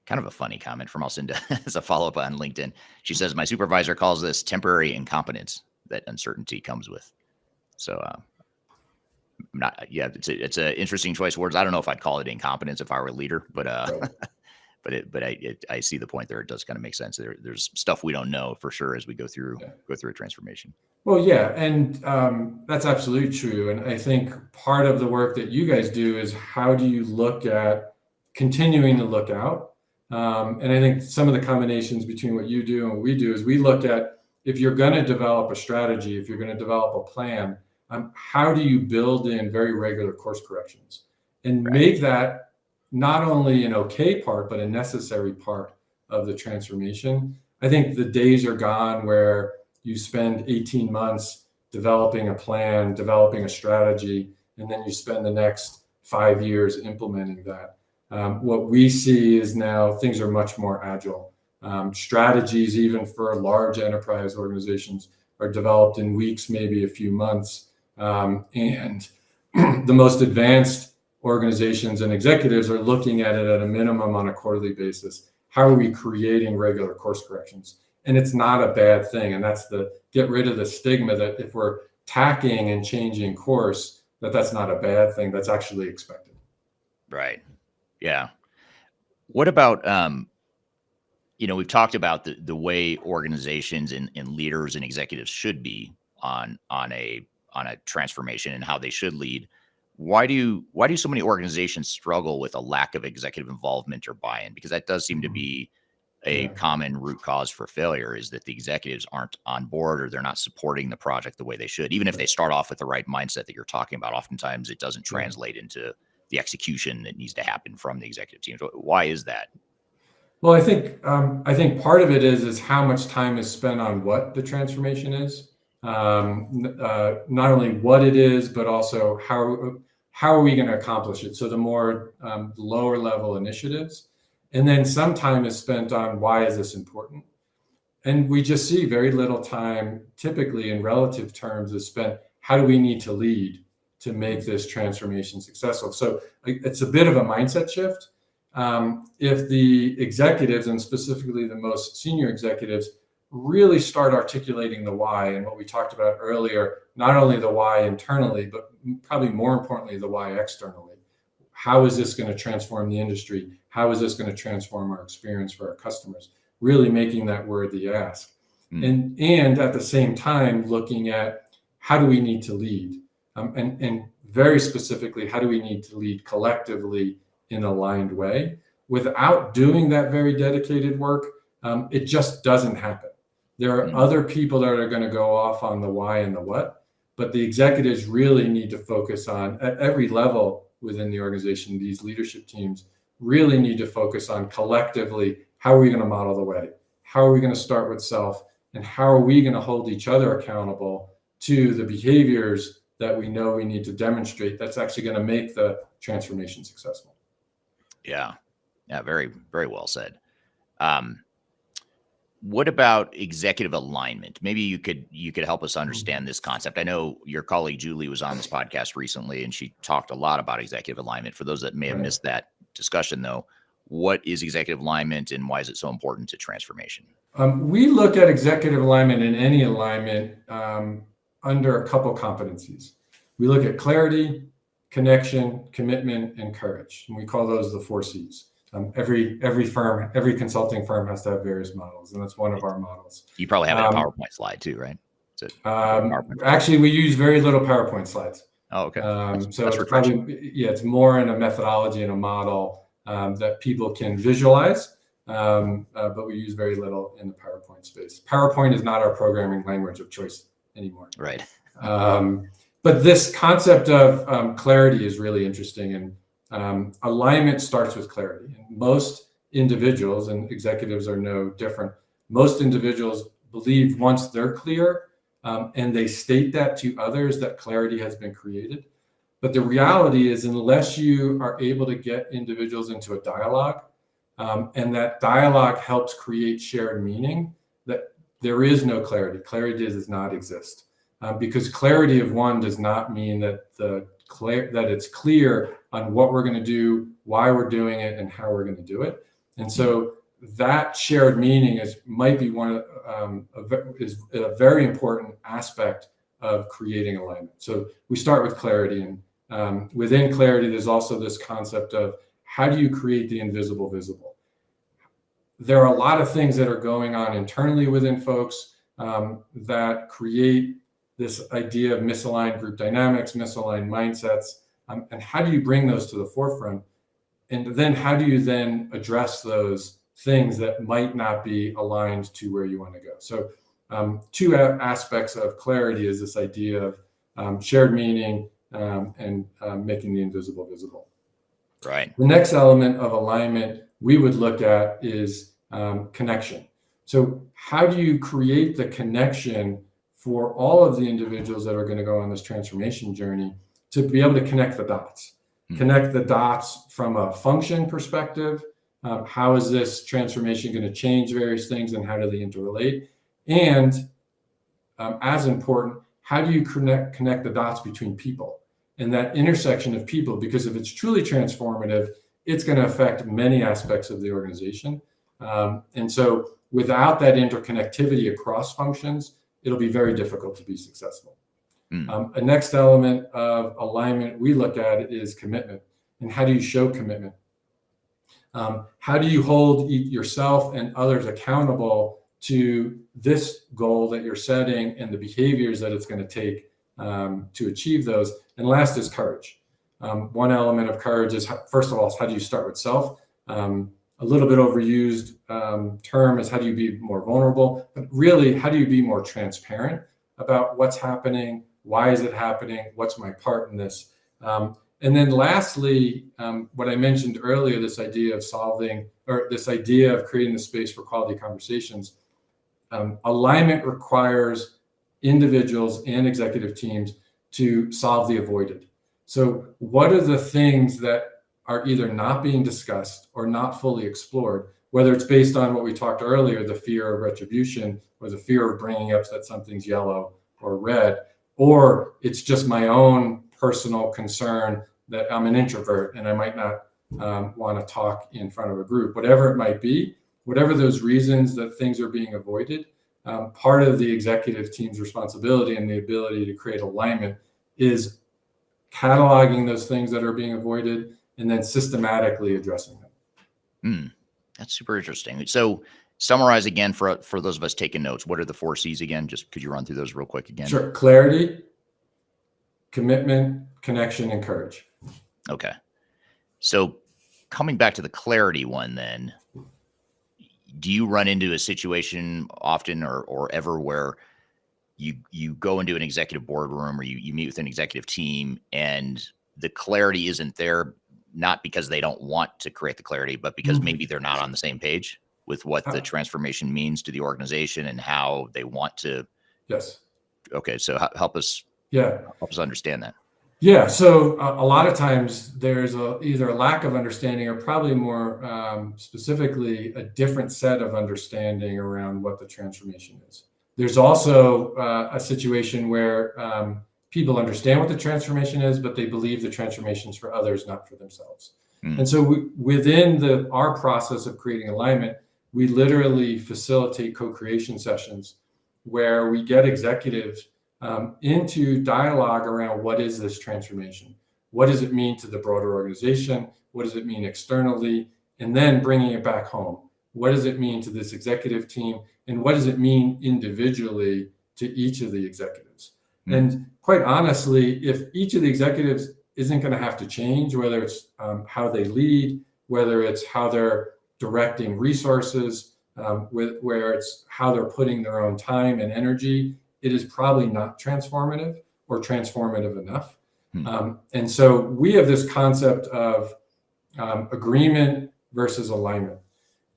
kind of a funny comment from Alcinda as a follow-up on LinkedIn. She says, my supervisor calls this temporary incompetence that uncertainty comes with. So it's an interesting choice of words. I don't know if I'd call it incompetence if I were a leader, but I see the point there. It does kind of make sense. There's stuff we don't know for sure as we go through a transformation.
Well, yeah, and that's absolutely true. And I think part of the work that you guys do is, how do you look at continuing to look out? And I think some of the combinations between what you do and what we do is, we look at, if you're going to develop a strategy, if you're going to develop a plan, how do you build in very regular course corrections and make that not only an okay part, but a necessary part of the transformation? I think the days are gone where you spend 18 months developing a plan, developing a strategy, and then you spend the next 5 years implementing that. What we see is now things are much more agile. Strategies, even for large enterprise organizations, are developed in weeks, maybe a few months. And the most advanced organizations and executives are looking at it at a minimum on a quarterly basis. How are we creating regular course corrections? And it's not a bad thing. And that's get rid of the stigma that if we're tacking and changing course, that's not a bad thing. That's actually expected.
Right. Yeah. What about, we've talked about the way organizations and leaders and executives should be on a transformation and how they should lead. Why do so many organizations struggle with a lack of executive involvement or buy-in? Because that does seem to be a common root cause for failure, is that the executives aren't on board or they're not supporting the project the way they should. Even if they start off with the right mindset that you're talking about, oftentimes it doesn't translate into the execution that needs to happen from the executive teams. Why is that?
Well, I think part of it is how much time is spent on what the transformation is. Not only what it is, but also how are we going to accomplish it? So the more lower level initiatives, and then some time is spent on why is this important? And we just see very little time, typically in relative terms, is spent how do we need to lead to make this transformation successful? So it's a bit of a mindset shift. If the executives, and specifically the most senior executives, really start articulating the why, and what we talked about earlier, not only the why internally, but probably more importantly, the why externally. How is this going to transform the industry? How is this going to transform our experience for our customers? Really making that worthy ask. And at the same time, looking at how do we need to lead? And very specifically, how do we need to lead collectively in an aligned way? Without doing that very dedicated work, it just doesn't happen. There are other people that are going to go off on the why and the what, but the executives really need to focus on, at every level within the organization, these leadership teams really need to focus on collectively, how are we going to model the way? How are we going to start with self? And how are we going to hold each other accountable to the behaviors that we know we need to demonstrate that's actually going to make the transformation successful?
Yeah. Very, very well said. What about executive alignment? Maybe you could help us understand this concept. I know your colleague Julie was on this podcast recently, and she talked a lot about executive alignment. For those that may have missed that discussion, though, what is executive alignment and why is it so important to transformation?
We look at executive alignment and any alignment under a couple competencies. We look at clarity, connection, commitment, and courage. And we call those the 4 C's. Every consulting firm has to have various models, and that's one of our models.
You probably have a PowerPoint slide too, right?
Actually, we use very little PowerPoint slides.
Oh, okay.
So it's probably, it's more in a methodology and a model that people can visualize, but we use very little in the PowerPoint space. PowerPoint is not our programming language of choice anymore.
Right.
But this concept of clarity is really interesting, and alignment starts with clarity. And most individuals, and executives are no different, most individuals believe once they're clear and they state that to others, that clarity has been created. But the reality is, unless you are able to get individuals into a dialogue, and that dialogue helps create shared meaning, that there is no clarity. Clarity does not exist. Because clarity of one does not mean that it's clear on what we're going to do, why we're doing it, and how we're going to do it. And so that shared meaning might be is a very important aspect of creating alignment. So we start with clarity, and within clarity, there's also this concept of how do you create the invisible visible? There are a lot of things that are going on internally within folks that create this idea of misaligned group dynamics, misaligned mindsets, and how do you bring those to the forefront? And then how do you then address those things that might not be aligned to where you want to go? So 2 aspects of clarity is this idea of shared meaning, and making the invisible visible.
Right.
The next element of alignment we would look at is connection. So how do you create the connection for all of the individuals that are going to go on this transformation journey to be able to connect the dots? Connect the dots from a function perspective. How is this transformation going to change various things, and how do they interrelate? And as important, how do you connect the dots between people and that intersection of people? Because if it's truly transformative, it's going to affect many aspects of the organization. And so without that interconnectivity across functions, it'll be very difficult to be successful. A next element of alignment we look at is commitment. And how do you show commitment? How do you hold yourself and others accountable to this goal that you're setting and the behaviors that it's going to take to achieve those? And last is courage. One element of courage is, first of all, how do you start with self? A little bit overused term is how do you be more vulnerable? But really, how do you be more transparent about what's happening? Why is it happening? What's my part in this? And then lastly, what I mentioned earlier, this idea of creating the space for quality conversations. Alignment requires individuals and executive teams to solve the avoided. So what are the things that are either not being discussed or not fully explored, whether it's based on what we talked earlier, the fear of retribution, or the fear of bringing up that something's yellow or red, or it's just my own personal concern that I'm an introvert and I might not want to talk in front of a group, whatever it might be, whatever those reasons that things are being avoided. Part of the executive team's responsibility and the ability to create alignment is cataloging those things that are being avoided and then systematically addressing them.
That's super interesting. So summarize again for those of us taking notes. What are the 4 C's again? Just could you run through those real quick again?
Sure. Clarity, commitment, connection, and courage.
Okay. So coming back to the clarity one then, do you run into a situation often or ever where you go into an executive boardroom or you meet with an executive team and the clarity isn't there, not because they don't want to create the clarity, but because maybe they're not on the same page with what the transformation means to the organization and how they want to?
Yes.
Okay. So help us understand that.
Yeah. So a lot of times there's either a lack of understanding or probably more specifically a different set of understanding around what the transformation is. There's also a situation where people understand what the transformation is, but they believe the transformation is for others, not for themselves. And so within our process of creating alignment, we literally facilitate co-creation sessions where we get executives into dialogue around what is this transformation? What does it mean to the broader organization? What does it mean externally? And then bringing it back home. What does it mean to this executive team? And what does it mean individually to each of the executives? And quite honestly, if each of the executives isn't going to have to change, whether it's how they lead, whether it's how they're directing resources, where it's how they're putting their own time and energy, it is probably not transformative or transformative enough. And so we have this concept of agreement versus alignment.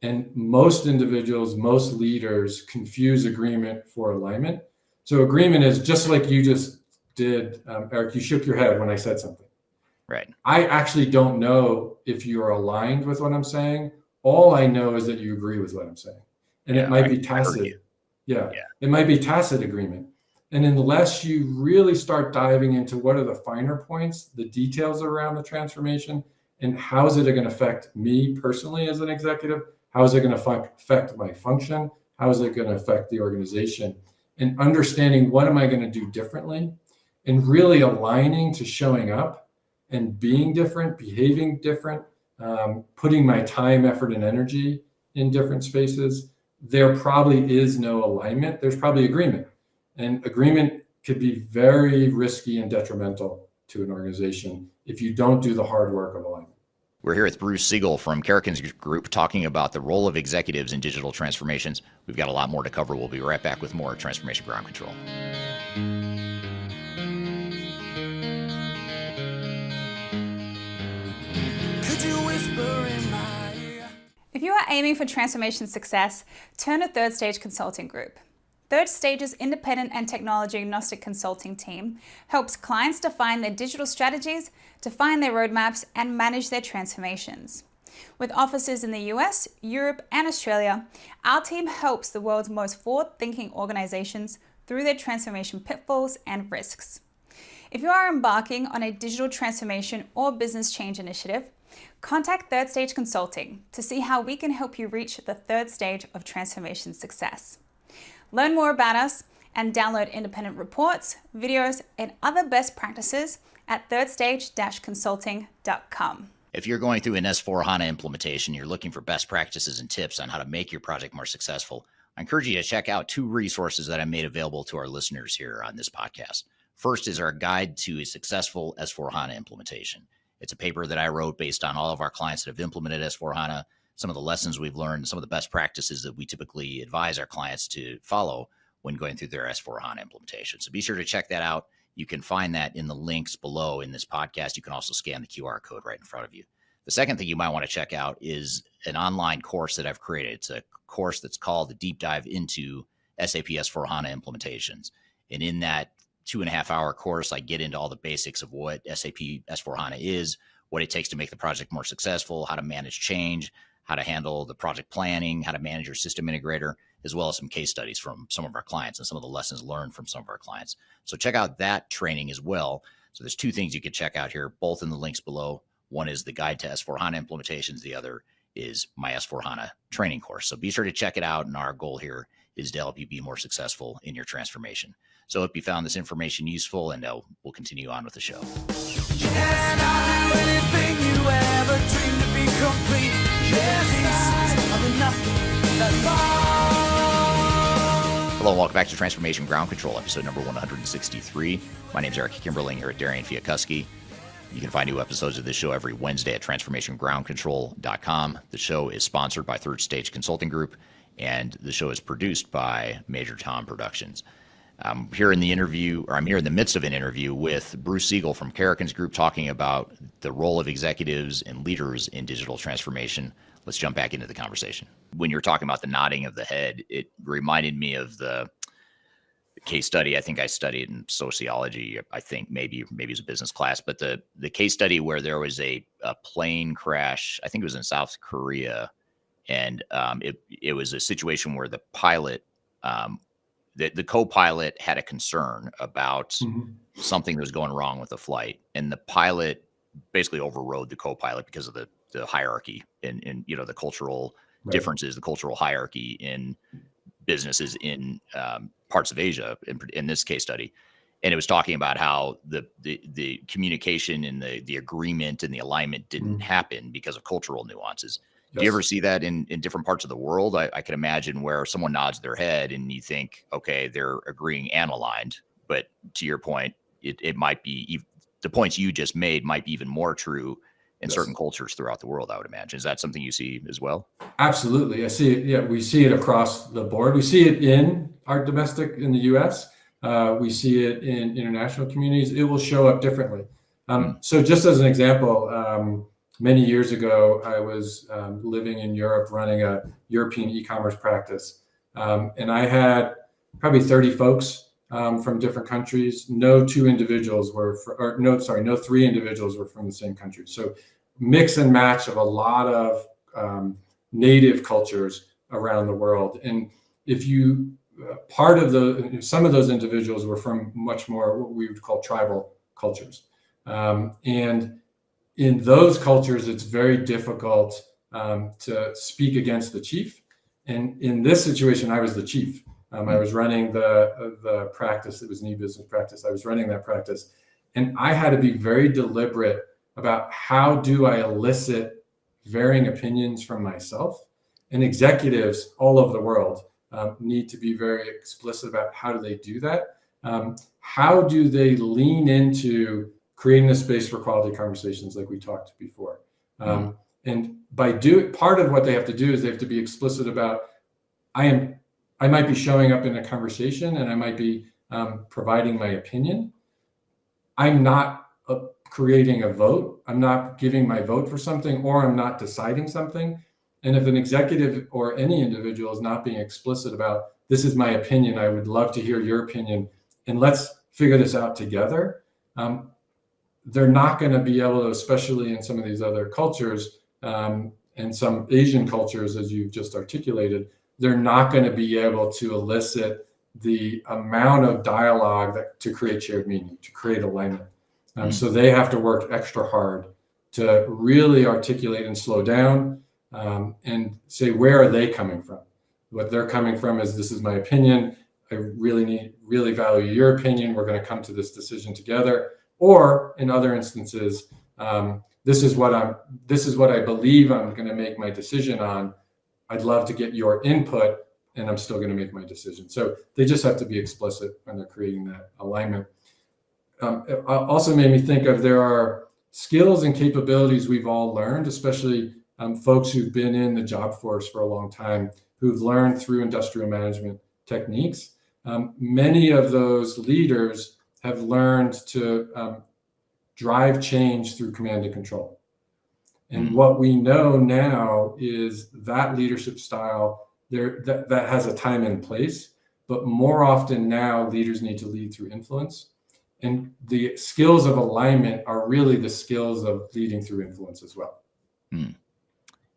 And most individuals, most leaders confuse agreement for alignment. So agreement is just like you just did, Eric, you shook your head when I said something.
Right.
I actually don't know if you're aligned with what I'm saying. All I know is that you agree with what I'm saying. And it might be tacit. It might be tacit agreement. And unless you really start diving into what are the finer points, the details around the transformation, and how is it going to affect me personally as an executive? How is it going to affect my function? How is it going to affect the organization? And understanding what am I going to do differently, and really aligning to showing up and being different, behaving different, putting my time, effort, and energy in different spaces. There probably is no alignment. There's probably agreement. And agreement could be very risky and detrimental to an organization if you don't do the hard work of alignment.
We're here with Bruce Siegel from Karrikins Group talking about the role of executives in digital transformations. We've got a lot more to cover. We'll be right back with more Transformation Ground Control.
aiming for transformation success, turn to Third Stage Consulting Group. Third Stage's independent and technology agnostic consulting team helps clients define their digital strategies, define their roadmaps, and manage their transformations. With offices in the US, Europe, and Australia, our team helps the world's most forward-thinking organizations through their transformation pitfalls and risks. If you are embarking on a digital transformation or business change initiative, contact Third Stage Consulting to see how we can help you reach the third stage of transformation success. Learn more about us and download independent reports, videos, and other best practices at thirdstage-consulting.com.
If you're going through an S/4HANA implementation, you're looking for best practices and tips on how to make your project more successful, I encourage you to check out 2 resources that I made available to our listeners here on this podcast. First is our guide to a successful S/4HANA implementation. It's a paper that I wrote based on all of our clients that have implemented S/4HANA, some of the lessons we've learned, some of the best practices that we typically advise our clients to follow when going through their S/4HANA implementation. So be sure to check that out. You can find that in the links below in this podcast. You can also scan the QR code right in front of you. The second thing you might want to check out is an online course that I've created. It's a course that's called the Deep Dive into SAP S/4HANA implementations. And in that 2.5-hour course, I get into all the basics of what SAP S/4HANA is, what it takes to make the project more successful, how to manage change, how to handle the project planning, how to manage your system integrator, as well as some case studies from some of our clients and some of the lessons learned from some of our clients. So check out that training as well. So there's 2 things you can check out here, both in the links below. One is the guide to S/4HANA implementations. The other is my S/4HANA training course. So be sure to check it out. And our goal here is to help you be more successful in your transformation. So hope you found this information useful, and we'll continue on with the show. Hello and welcome back to Transformation Ground Control, episode number 163. My name is Eric Kimberling here at Darian Chwialkowski. You can find new episodes of this show every Wednesday at transformationgroundcontrol.com. The show is sponsored by Third Stage Consulting Group, and the show is produced by Major Tom Productions. I'm here in the midst of an interview with Bruce Siegel from Karrikins Group, talking about the role of executives and leaders in digital transformation. Let's jump back into the conversation. When you're talking about the nodding of the head, it reminded me of the case study. I think I studied in sociology. I think maybe it's a business class, but the case study where there was a plane crash. I think it was in South Korea, and it was a situation where the pilot, the co-pilot, had a concern about something that was going wrong with the flight, and the pilot basically overrode the co-pilot because of the hierarchy and the cultural differences, the cultural hierarchy in businesses in parts of Asia in this case study. And it was talking about how the communication and the agreement and the alignment didn't happen because of cultural nuances. Yes. Do you ever see that in different parts of the world? I can imagine where someone nods their head and you think, okay, they're agreeing and aligned. But to your point, it might be, the points you just made might be even more true in certain cultures throughout the world, I would imagine. Is that something you see as well? Absolutely.
I see it. Yeah, we see it across the board. We see it in our domestic in the US. We see it in international communities. It will show up differently. So just as an example, many years ago, I was living in Europe, running a European e-commerce practice. And I had probably 30 folks from different countries. No 3 individuals were from the same country. So mix and match of a lot of native cultures around the world. And if you, some of those individuals were from much more what we would call tribal cultures. And in those cultures, it's very difficult to speak against the chief. And in this situation, I was the chief. I was running the practice. It was an e-business practice. I was running that practice. And I had to be very deliberate about how do I elicit varying opinions from myself. And executives all over the world need to be very explicit about how do they do that. How do they lean into creating a space for quality conversations like we talked before. And part of what they have to do is they have to be explicit about, I might be showing up in a conversation and I might be providing my opinion. I'm not creating a vote. I'm not giving my vote for something, or I'm not deciding something. And if an executive or any individual is not being explicit about, this is my opinion, I would love to hear your opinion, and let's figure this out together, they're not going to be able to, especially in some of these other cultures, and some Asian cultures, as you've just articulated, they're not going to be able to elicit the amount of dialogue to create shared meaning, to create alignment. So they have to work extra hard to really articulate and slow down, and say, where are they coming from? What they're coming from is, this is my opinion. I really value your opinion. We're going to come to this decision together. Or in other instances, this is what I believe I'm going to make my decision on. I'd love to get your input, and I'm still going to make my decision. So they just have to be explicit when they're creating that alignment. It also made me think of, there are skills and capabilities we've all learned, especially folks who've been in the job force for a long time, who've learned through industrial management techniques. Many of those leaders have learned to drive change through command and control. And what we know now is that leadership style that has a time and place, but more often now leaders need to lead through influence. And the skills of alignment are really the skills of leading through influence as well.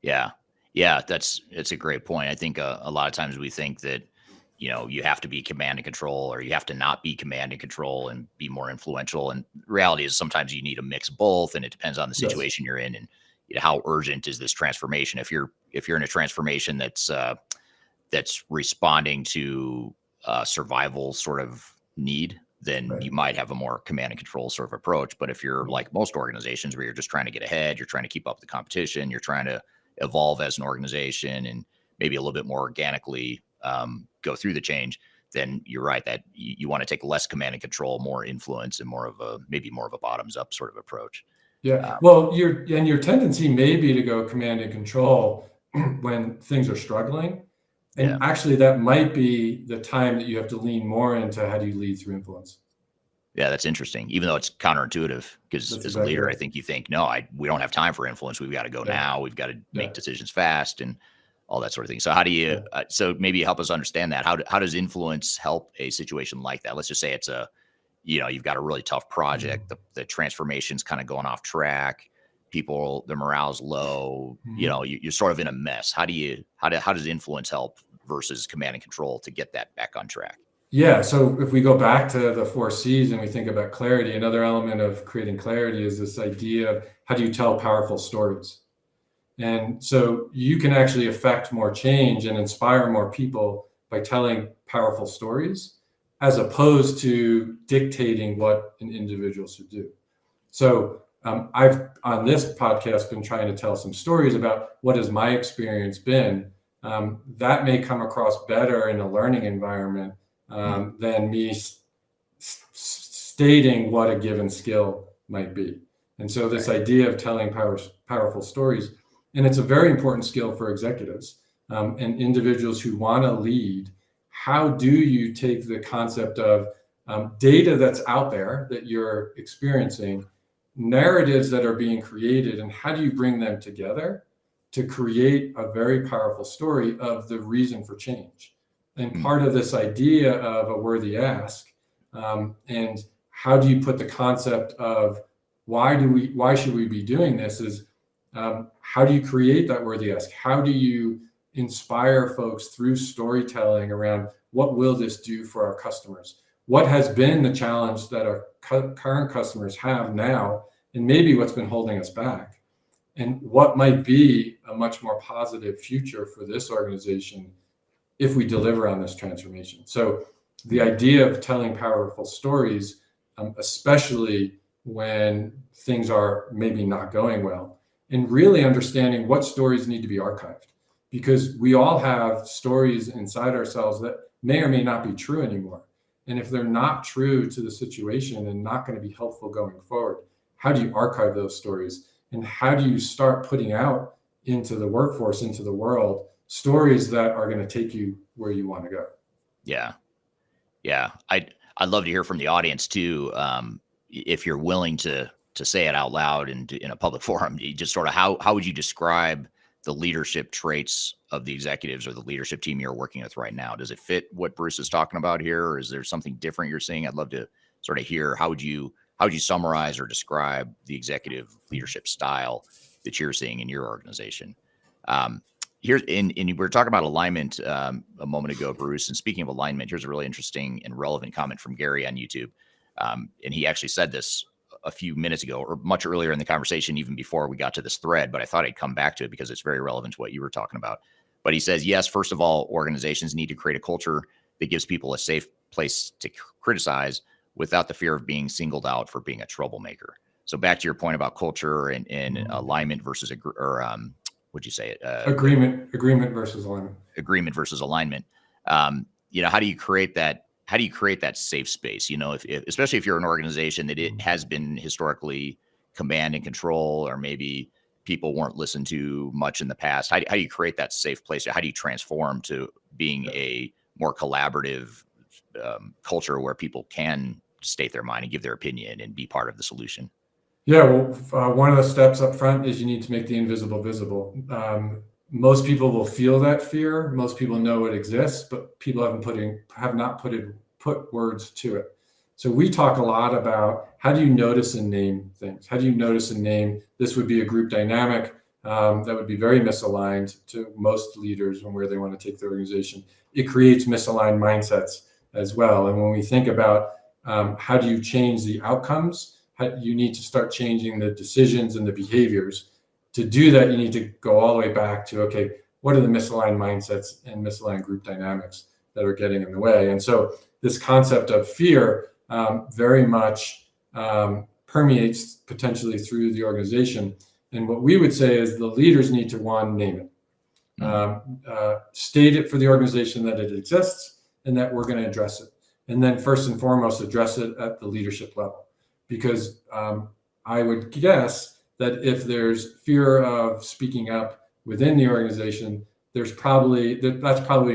Yeah. It's a great point. I think a lot of times we think that, you have to be command and control, or you have to not be command and control and be more influential. And the reality is sometimes you need a mix of both, and it depends on the situation you're in, and how urgent is this transformation. If you're in a transformation that's responding to survival sort of need, then you might have a more command and control sort of approach. But if you're like most organizations, where you're just trying to get ahead, you're trying to keep up with the competition, you're trying to evolve as an organization, and maybe a little bit more organically go through the change, then you're right that you want to take less command and control, more influence, and more of a bottoms up sort of approach.
Yeah. Well, your tendency may be to go command and control when things are struggling. And actually that might be the time that you have to lean more into, how do you lead through influence?
Yeah, that's interesting. Even though it's counterintuitive, because as a leader, I think you think, no, we don't have time for influence. We've got to go now. We've got to make decisions fast and all that sort of thing. So how do you, so maybe help us understand that. How does influence help a situation like that? Let's just say it's you've got a really tough project. The transformation's kind of going off track. People, the morale's low. You're sort of in a mess. How does influence help versus command and control to get that back on track?
Yeah. So if we go back to the 4 C's and we think about clarity, another element of creating clarity is this idea of, how do you tell powerful stories? And so you can actually affect more change and inspire more people by telling powerful stories, as opposed to dictating what an individual should do. So I've, on this podcast, been trying to tell some stories about what has my experience been. That may come across better in a learning environment than me stating what a given skill might be. And so this idea of telling powerful stories, and it's a very important skill for executives and individuals who want to lead. How do you take the concept of data that's out there that you're experiencing, narratives that are being created, and how do you bring them together to create a very powerful story of the reason for change? And part of this idea of a worthy ask, and how do you put the concept of why should we be doing this, is how do you create that worthy ask? How do you inspire folks through storytelling around, what will this do for our customers? What has been the challenge that our current customers have now, and maybe what's been holding us back? And what might be a much more positive future for this organization if we deliver on this transformation? So the idea of telling powerful stories, especially when things are maybe not going well, and really understanding what stories need to be archived, because we all have stories inside ourselves that may or may not be true anymore. And if they're not true to the situation and not going to be helpful going forward, how do you archive those stories? And how do you start putting out into the workforce, into the world, stories that are going to take you where you want to go?
Yeah. I'd love to hear from the audience too. If you're willing to say it out loud and in a public forum, you just sort of, how would you describe the leadership traits of the executives or the leadership team you're working with right now? Does it fit what Bruce is talking about here, or is there something different you're seeing? I'd love to sort of hear how would you summarize or describe the executive leadership style that you're seeing in your organization? Here's and we were talking about alignment a moment ago, Bruce. And speaking of alignment, here's a really interesting and relevant comment from Gary on YouTube. And he actually said this a few minutes ago, or much earlier in the conversation, even before we got to this thread, but I thought I'd come back to it because it's very relevant to what you were talking about. But he says, yes, first of all, organizations need to create a culture that gives people a safe place to criticize without the fear of being singled out for being a troublemaker. So back to your point about culture and alignment versus, would you say it?
Agreement versus alignment.
Agreement versus alignment. How do you create that? How do you create that safe space? If especially if you're an organization that it has been historically command and control, or maybe people weren't listened to much in the past. How do you create that safe place? How do you transform to being a more collaborative culture where people can state their mind and give their opinion and be part of the solution?
Yeah, well, one of the steps up front is you need to make the invisible visible. Most people will feel that fear. Most people know it exists, but people have not put words to it. So we talk a lot about how do you notice and name things? How do you notice and name? This would be a group dynamic that would be very misaligned to most leaders when where they want to take the organization. It creates misaligned mindsets as well. And when we think about how do you change the outcomes, you need to start changing the decisions and the behaviors. To do that, you need to go all the way back to, okay, what are the misaligned mindsets and misaligned group dynamics that are getting in the way? And so this concept of fear very much permeates potentially through the organization. And what we would say is the leaders need to, one, name it. State it for the organization that it exists and that we're going to address it. And then first and foremost, address it at the leadership level. Because I would guess that if there's fear of speaking up within the organization, that's probably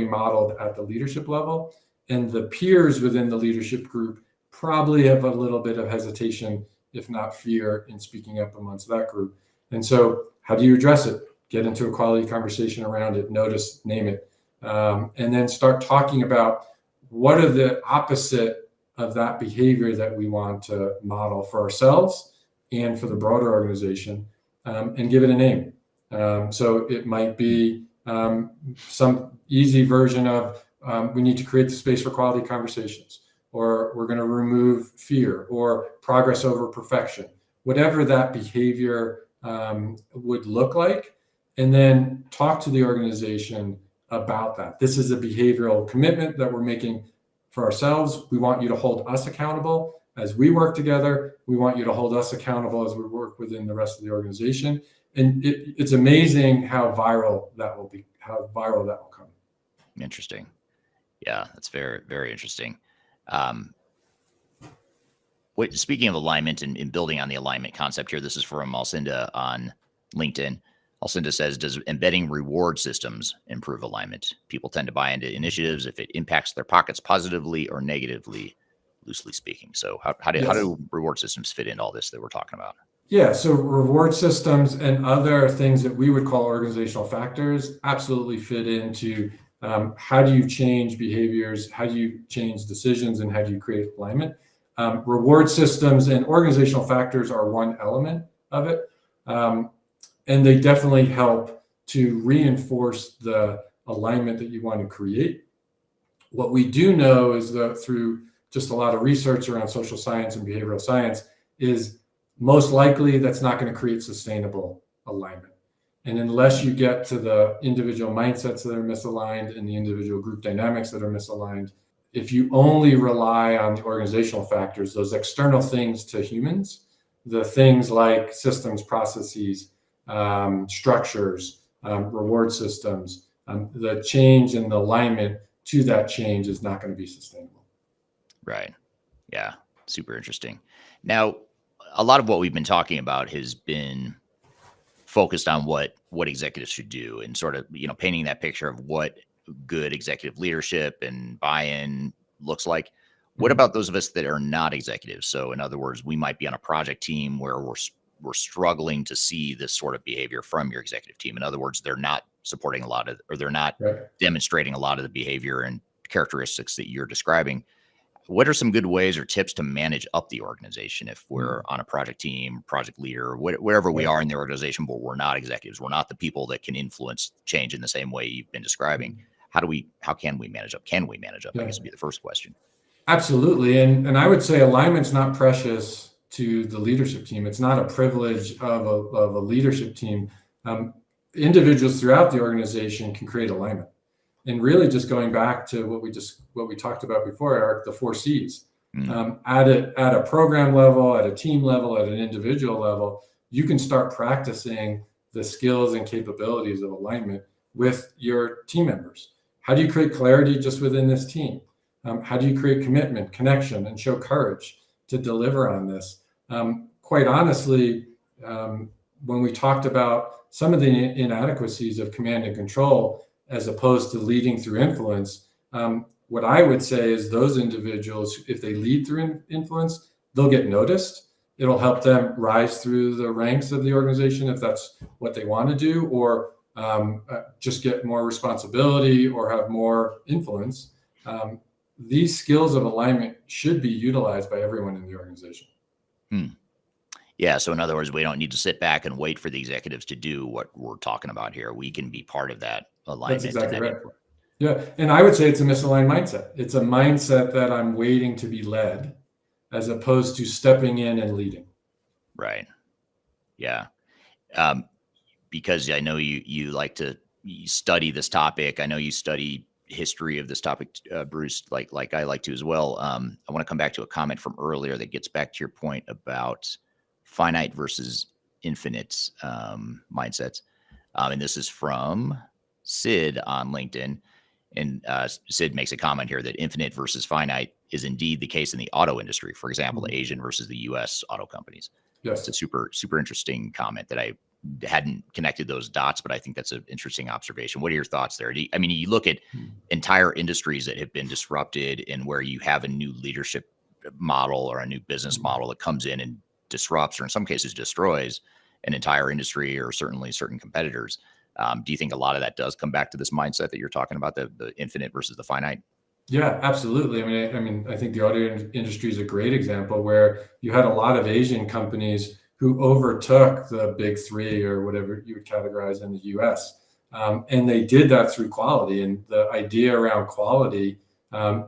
modeled at the leadership level. And the peers within the leadership group probably have a little bit of hesitation, if not fear, in speaking up amongst that group. And so how do you address it? Get into a quality conversation around it, notice, name it, and then start talking about what are the opposite of that behavior that we want to model for ourselves and for the broader organization, and give it a name. So it might be some easy version of we need to create the space for quality conversations, or we're going to remove fear, or progress over perfection, whatever that behavior would look like, and then talk to the organization about that. This is a behavioral commitment that we're making for ourselves. We want you to hold us accountable as we work together. We want you to hold us accountable as we work within the rest of the organization. And it's amazing how viral that will come.
Interesting. Yeah, that's very, very interesting. Speaking of alignment and building on the alignment concept here, this is from Alcinda on LinkedIn. Alcinda says, does embedding reward systems improve alignment? People tend to buy into initiatives if it impacts their pockets positively or negatively, loosely speaking. So how do reward systems fit into all this that we're talking about?
Yeah, so reward systems and other things that we would call organizational factors absolutely fit into how do you change behaviors, how do you change decisions, and how do you create alignment? Reward systems and organizational factors are one element of it. And they definitely help to reinforce the alignment that you want to create. What we do know is that through just a lot of research around social science and behavioral science is most likely that's not going to create sustainable alignment. And unless you get to the individual mindsets that are misaligned and the individual group dynamics that are misaligned, if you only rely on the organizational factors, those external things to humans, the things like systems, processes, structures, reward systems, the change in the alignment to that change is not going to be sustainable.
Right. Yeah. Super interesting. Now, a lot of what we've been talking about has been focused on what executives should do and sort of, painting that picture of what good executive leadership and buy-in looks like. What about those of us that are not executives? So in other words, we might be on a project team where we're struggling to see this sort of behavior from your executive team. In other words, they're not supporting a lot of, or they're not demonstrating a lot of the behavior and characteristics that you're describing. What are some good ways or tips to manage up the organization if we're on a project team, project leader, wherever we are in the organization, but we're not executives, we're not the people that can influence change in the same way you've been describing? How can we manage up? Can we manage up? I guess would be the first question.
Absolutely. And I would say alignment's not precious to the leadership team. It's not a privilege of a leadership team. Individuals throughout the organization can create alignment. And really just going back to what we talked about before, Eric, the 4 C's. At a program level, at a team level, at an individual level, you can start practicing the skills and capabilities of alignment with your team members. How do you create clarity just within this team? How do you create commitment, connection, and show courage to deliver on this? Quite honestly, when we talked about some of the inadequacies of command and control, as opposed to leading through influence, what I would say is those individuals, if they lead through influence, they'll get noticed. It'll help them rise through the ranks of the organization if that's what they want to do, or just get more responsibility or have more influence. These skills of alignment should be utilized by everyone in the organization.
Yeah. So in other words, we don't need to sit back and wait for the executives to do what we're talking about here. We can be part of that alignment.
That's exactly right. Yeah. And I would say it's a misaligned mindset. It's a mindset that I'm waiting to be led as opposed to stepping in and leading.
Right. Yeah. Because I know you like to study this topic. I know you study history of this topic, Bruce, like I like to as well. I want to come back to a comment from earlier that gets back to your point about finite versus infinite mindsets. And this is from Sid on LinkedIn. And Sid makes a comment here that infinite versus finite is indeed the case in the auto industry. For example, the Asian versus the US auto companies.
Yes.
It's a super, super interesting comment that I hadn't connected those dots, but I think that's an interesting observation. What are your thoughts there? I mean, you look at entire industries that have been disrupted and where you have a new leadership model or a new business model that comes in and disrupts, or in some cases destroys an entire industry or certainly certain competitors. Do you think a lot of that does come back to this mindset that you're talking about, the infinite versus the finite?
Yeah, absolutely. I mean, I think the auto industry is a great example where you had a lot of Asian companies who overtook the big 3 or whatever you would categorize in the US. And they did that through quality. And the idea around quality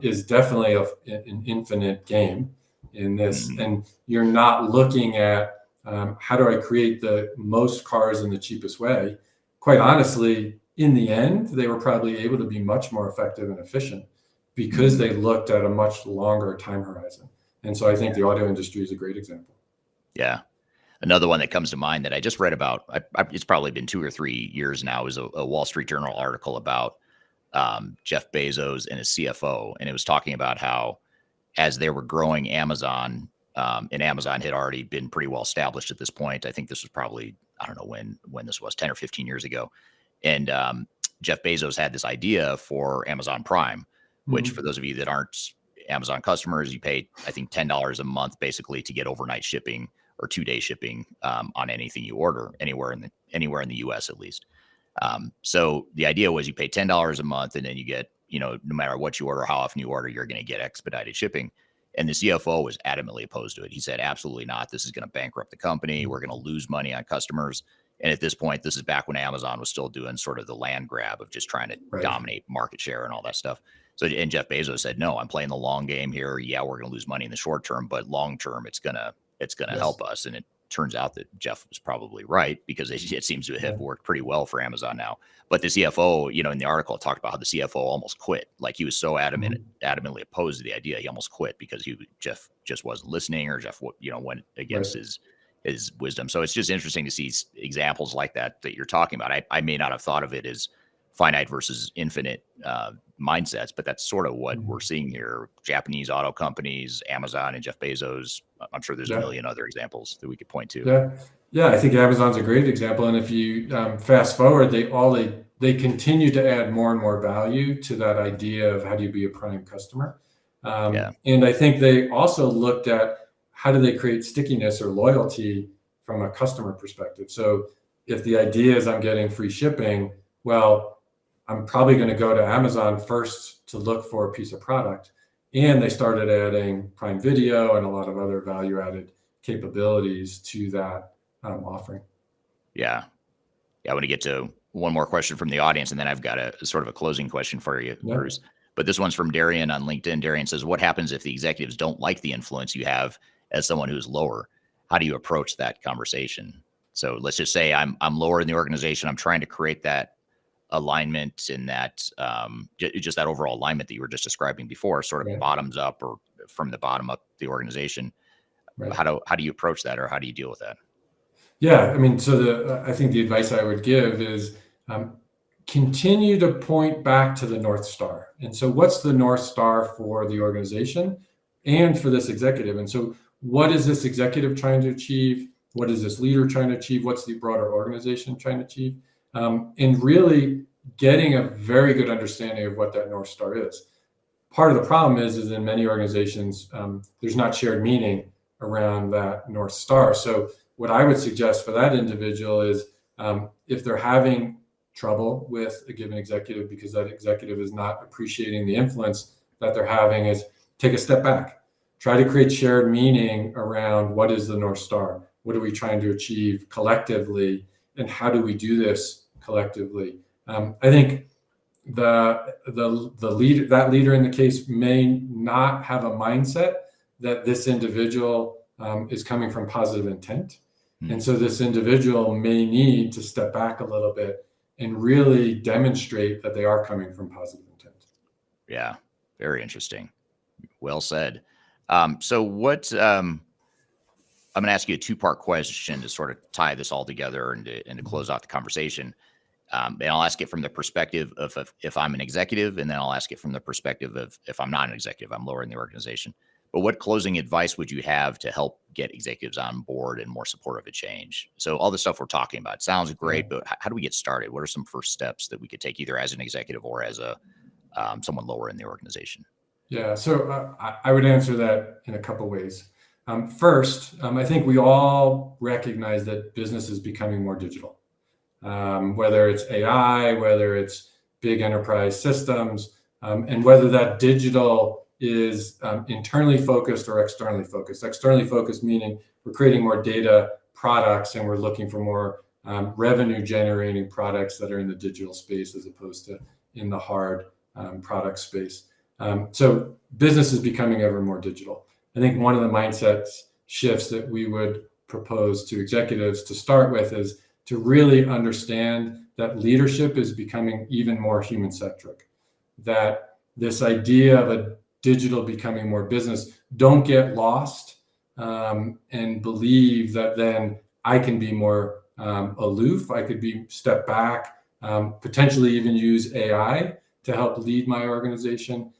is definitely an infinite game in this. And you're not looking at how do I create the most cars in the cheapest way? Quite honestly, in the end, they were probably able to be much more effective and efficient because they looked at a much longer time horizon. And so I think the auto industry is a great example.
Yeah. Another one that comes to mind that I just read about, it's probably been 2 or 3 years now, is a Wall Street Journal article about Jeff Bezos and his CFO. And it was talking about how as they were growing Amazon, and Amazon had already been pretty well established at this point. I think this was probably, I don't know when this was, 10 or 15 years ago. And Jeff Bezos had this idea for Amazon Prime, which for those of you that aren't Amazon customers, you pay, I think, $10 a month basically to get overnight shipping or 2-day shipping on anything you order anywhere in the US at least. So the idea was you pay $10 a month and then you get, no matter what you order, how often you order, you're going to get expedited shipping. And the CFO was adamantly opposed to it. He said, absolutely not. This is going to bankrupt the company. We're going to lose money on customers. And at this point, this is back when Amazon was still doing sort of the land grab of just trying to dominate market share and all that stuff. So, and Jeff Bezos said, no, I'm playing the long game here. Yeah, we're going to lose money in the short term, but long term, it's going to help us. And it turns out that Jeff was probably right, because it seems to have worked pretty well for Amazon now. But the CFO, in the article, talked about how the CFO almost quit. Like, he was so adamantly opposed to the idea, he almost quit because Jeff just wasn't listening, or Jeff, went against his wisdom. So it's just interesting to see examples like that you're talking about. I may not have thought of it as finite versus infinite mindsets, but that's sort of what we're seeing here. Japanese auto companies, Amazon and Jeff Bezos. I'm sure there's a million other examples that we could point to.
Yeah. I think Amazon's a great example. And if you fast forward, they continue to add more and more value to that idea of how do you be a prime customer. And I think they also looked at how do they create stickiness or loyalty from a customer perspective. So if the idea is I'm getting free shipping, well, I'm probably going to go to Amazon first to look for a piece of product. And they started adding Prime Video and a lot of other value-added capabilities to that offering.
Yeah. I want to get to one more question from the audience, and then I've got a sort of a closing question for you, Bruce. But this one's from Darian on LinkedIn. Darian says, what happens if the executives don't like the influence you have as someone who's lower? How do you approach that conversation? So let's just say I'm lower in the organization. I'm trying to create that alignment and that just that overall alignment that you were just describing before, sort of bottoms up or from the bottom up the organization. Right. How do you approach that, or how do you deal with that?
Yeah, I mean, so I think the advice I would give is continue to point back to the North Star. And so what's the North Star for the organization and for this executive? And so what is this executive trying to achieve? What is this leader trying to achieve? What's the broader organization trying to achieve? And really getting a very good understanding of what that North Star is. Part of the problem is in many organizations, there's not shared meaning around that North Star. So what I would suggest for that individual is if they're having trouble with a given executive because that executive is not appreciating the influence that they're having, is take a step back. Try to create shared meaning around what is the North Star? What are we trying to achieve collectively? And how do we do this collectively? I think the leader, that leader in the case, may not have a mindset that this individual is coming from positive intent. And so this individual may need to step back a little bit and really demonstrate that they are coming from positive intent.
Yeah, very interesting. Well said. So what, I'm going to ask you a two-part question to sort of tie this all together and to close out the conversation. And I'll ask it from the perspective of if I'm an executive, and then I'll ask it from the perspective of if I'm not an executive, I'm lower in the organization. But what closing advice would you have to help get executives on board and more supportive of change? So all the stuff we're talking about sounds great, but how do we get started? What are some first steps that we could take either as an executive or as a someone lower in the organization?
Yeah, so I would answer that in a couple ways. First, I think we all recognize that business is becoming more digital, whether it's AI, whether it's big enterprise systems, and whether that digital is internally focused or externally focused. Externally focused meaning we're creating more data products and we're looking for more revenue generating products that are in the digital space as opposed to in the hard product space. So business is becoming ever more digital. I think one of the mindset shifts that we would propose to executives to start with is to really understand that leadership is becoming even more human-centric, that this idea of a digital becoming more business, don't get lost and believe that then I can be more aloof, I could be step back, potentially even use AI to help lead my organization.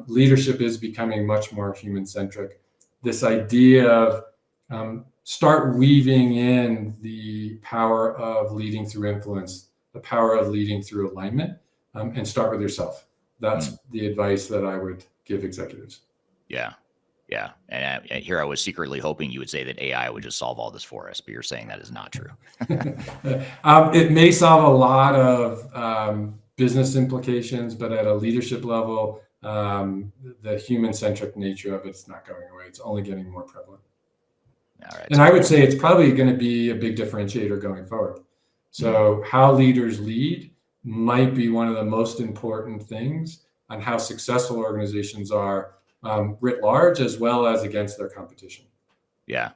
Leadership is becoming much more human-centric. This idea of start weaving in the power of leading through influence, the power of leading through alignment, and start with yourself. That's the advice that I would give executives.
Yeah. And here I was secretly hoping you would say that AI would just solve all this for us, but you're saying that is not true.
It may solve a lot of business implications, but at a leadership level, the human-centric nature of it's not going away. It's only getting more prevalent.
All right.
And I would say it's probably going to be a big differentiator going forward. So how leaders lead might be one of the most important things on how successful organizations are writ large, as well as against their competition.
Yeah,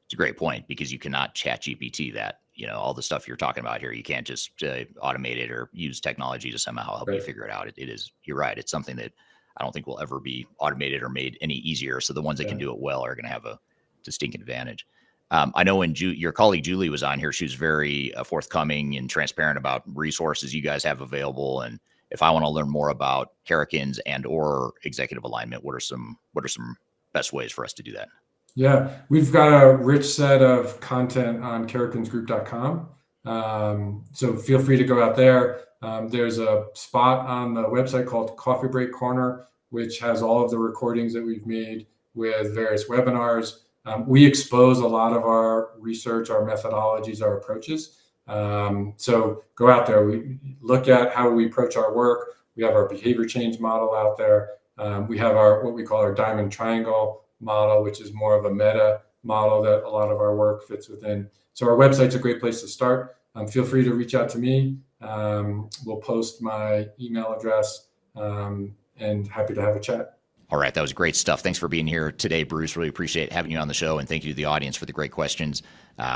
it's a great point, because you cannot chat GPT that, all the stuff you're talking about here. You can't just automate it or use technology to somehow help you figure it out. It is, you're right. It's something that I don't think will ever be automated or made any easier. So the ones that can do it well are going to have a distinct advantage. I know when your colleague Julie was on here, she was very forthcoming and transparent about resources you guys have available. And if I want to learn more about Karrikins and or executive alignment, what are some best ways for us to do that?
Yeah, we've got a rich set of content on karrikinsgroup.com. So feel free to go out there. There's a spot on the website called Coffee Break Corner, which has all of the recordings that we've made with various webinars. We expose a lot of our research, our methodologies, our approaches. So go out there, we look at how we approach our work. We have our behavior change model out there. We have our what we call our diamond triangle model, which is more of a meta model that a lot of our work fits within. So our website's a great place to start. Feel free to reach out to me. We'll post my email address, and happy to have a chat.
All right, that was great stuff. Thanks for being here today, Bruce. Really appreciate having you on the show, and thank you to the audience for the great questions.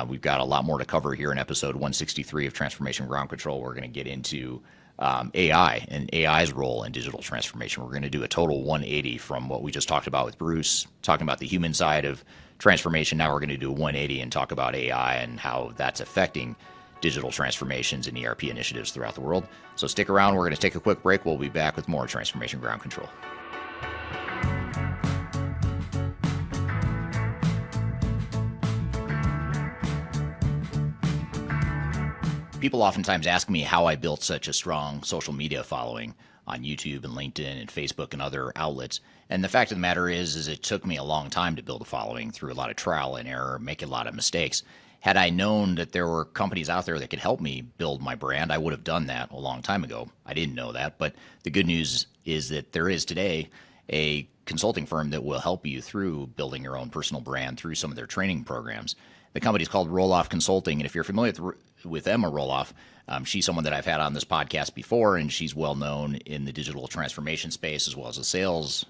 We've got a lot more to cover here in episode 163 of Transformation Ground Control. We're going to get into AI and AI's role in digital transformation. We're going to do a total 180 from what we just talked about with Bruce, talking about the human side of transformation. Now we're going to do a 180 and talk about AI and how that's affecting digital transformations and ERP initiatives throughout the world. So stick around. We're going to take a quick break. We'll be back with more Transformation Ground Control. People oftentimes ask me how I built such a strong social media following on YouTube and LinkedIn and Facebook and other outlets. And the fact of the matter is it took me a long time to build a following through a lot of trial and error, making a lot of mistakes. Had I known that there were companies out there that could help me build my brand, I would have done that a long time ago. I didn't know that, but the good news is that there is today a consulting firm that will help you through building your own personal brand through some of their training programs. The company is called Roloff Consulting, and if you're familiar with Emma Roloff, she's someone that I've had on this podcast before, and she's well known in the digital transformation space as well as the sales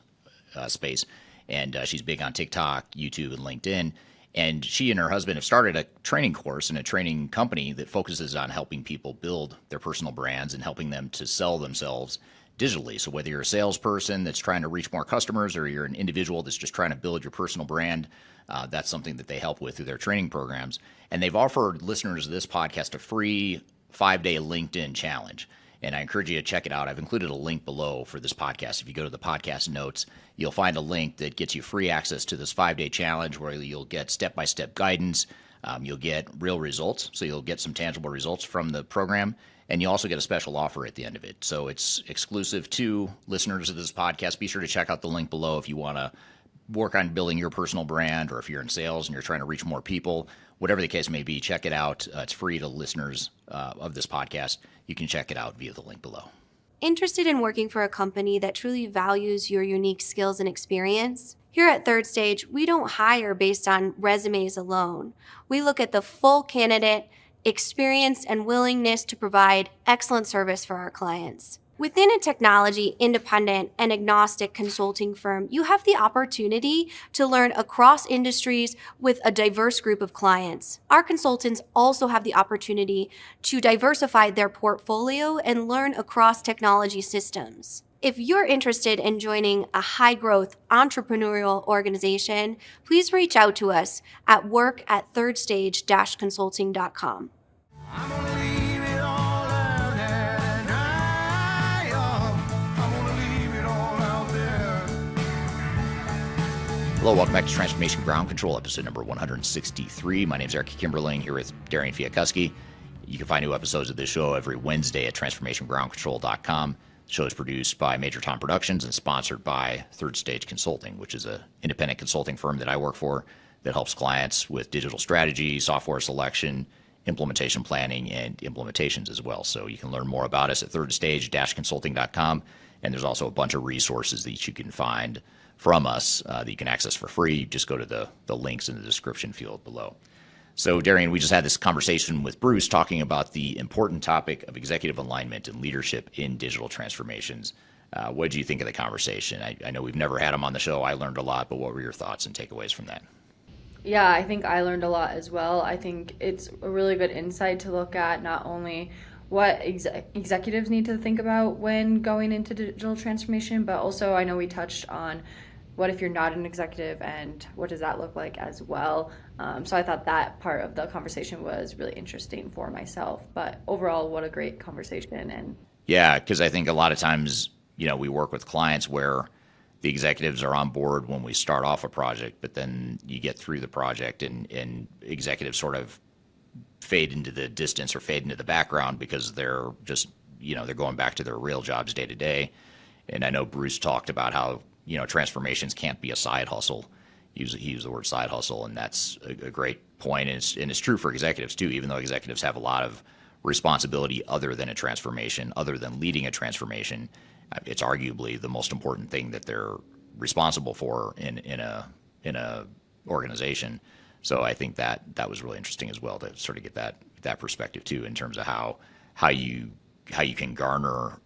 space, and she's big on TikTok, YouTube, and LinkedIn. And she and her husband have started a training course and a training company that focuses on helping people build their personal brands and helping them to sell themselves digitally. So whether you're a salesperson that's trying to reach more customers or you're an individual that's just trying to build your personal brand, that's something that they help with through their training programs. And they've offered listeners of this podcast a free 5-day LinkedIn challenge. And I encourage you to check it out. I've included a link below for this podcast. If you go to the podcast notes, you'll find a link that gets you free access to this 5-day challenge where you'll get step-by-step guidance. You'll get real results. So you'll get some tangible results from the program. And you also get a special offer at the end of it. So it's exclusive to listeners of this podcast. Be sure to check out the link below if you want to work on building your personal brand, or if you're in sales and you're trying to reach more people. Whatever the case may be, check it out. It's free to listeners of this podcast. You can check it out via the link below.
Interested in working for a company that truly values your unique skills and experience? Here at Third Stage, we don't hire based on resumes alone. We look at the full candidate, experience, and willingness to provide excellent service for our clients. Within a technology, independent, and agnostic consulting firm, you have the opportunity to learn across industries with a diverse group of clients. Our consultants also have the opportunity to diversify their portfolio and learn across technology systems. If you're interested in joining a high-growth entrepreneurial organization, please reach out to us at work@thirdstage-consulting.com.
Hello, welcome back to Transformation Ground Control, episode number 163. My name is Eric Kimberling, here with Darian Chwialkowski. You can find new episodes of this show every Wednesday at transformationgroundcontrol.com. The show is produced by Major Tom Productions and sponsored by Third Stage Consulting, which is an independent consulting firm that I work for that helps clients with digital strategy, software selection, implementation planning, and implementations as well. So you can learn more about us at thirdstage-consulting.com. And there's also a bunch of resources that you can find from us that you can access for free. You just go to the links in the description field below. So, Darian, we just had this conversation with Bruce talking about the important topic of executive alignment and leadership in digital transformations. What did you think of the conversation? I know we've never had him on the show. I learned a lot, but what were your thoughts and takeaways from that?
Yeah, I think I learned a lot as well. I think it's a really good insight to look at not only what executives need to think about when going into digital transformation, but also I know we touched on what if you're not an executive and what does that look like as well. So I thought that part of the conversation was really interesting for myself. But overall, what a great conversation. And
yeah, because I think a lot of times, we work with clients where the executives are on board when we start off a project, but then you get through the project and executives sort of fade into the distance or fade into the background because they're just, they're going back to their real jobs day to day. And I know Bruce talked about how, transformations can't be a side hustle. he used the word side hustle, and that's a great point. And it's true for executives too, even though executives have a lot of responsibility other than a transformation, other than leading a transformation. It's arguably the most important thing that they're responsible for in a organization. So I think that was really interesting as well, to sort of get that perspective too, in terms of how you can garner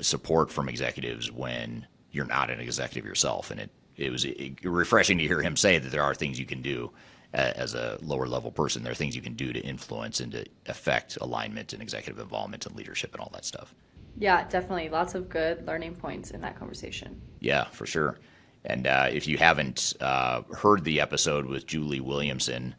support from executives when you're not an executive yourself. And it was refreshing to hear him say that there are things you can do as a lower level person. There are things you can do to influence and to affect alignment and executive involvement and leadership and all that stuff.
Yeah, definitely. Lots of good learning points in that conversation.
Yeah, for sure. And if you haven't heard the episode with Julie Williamson,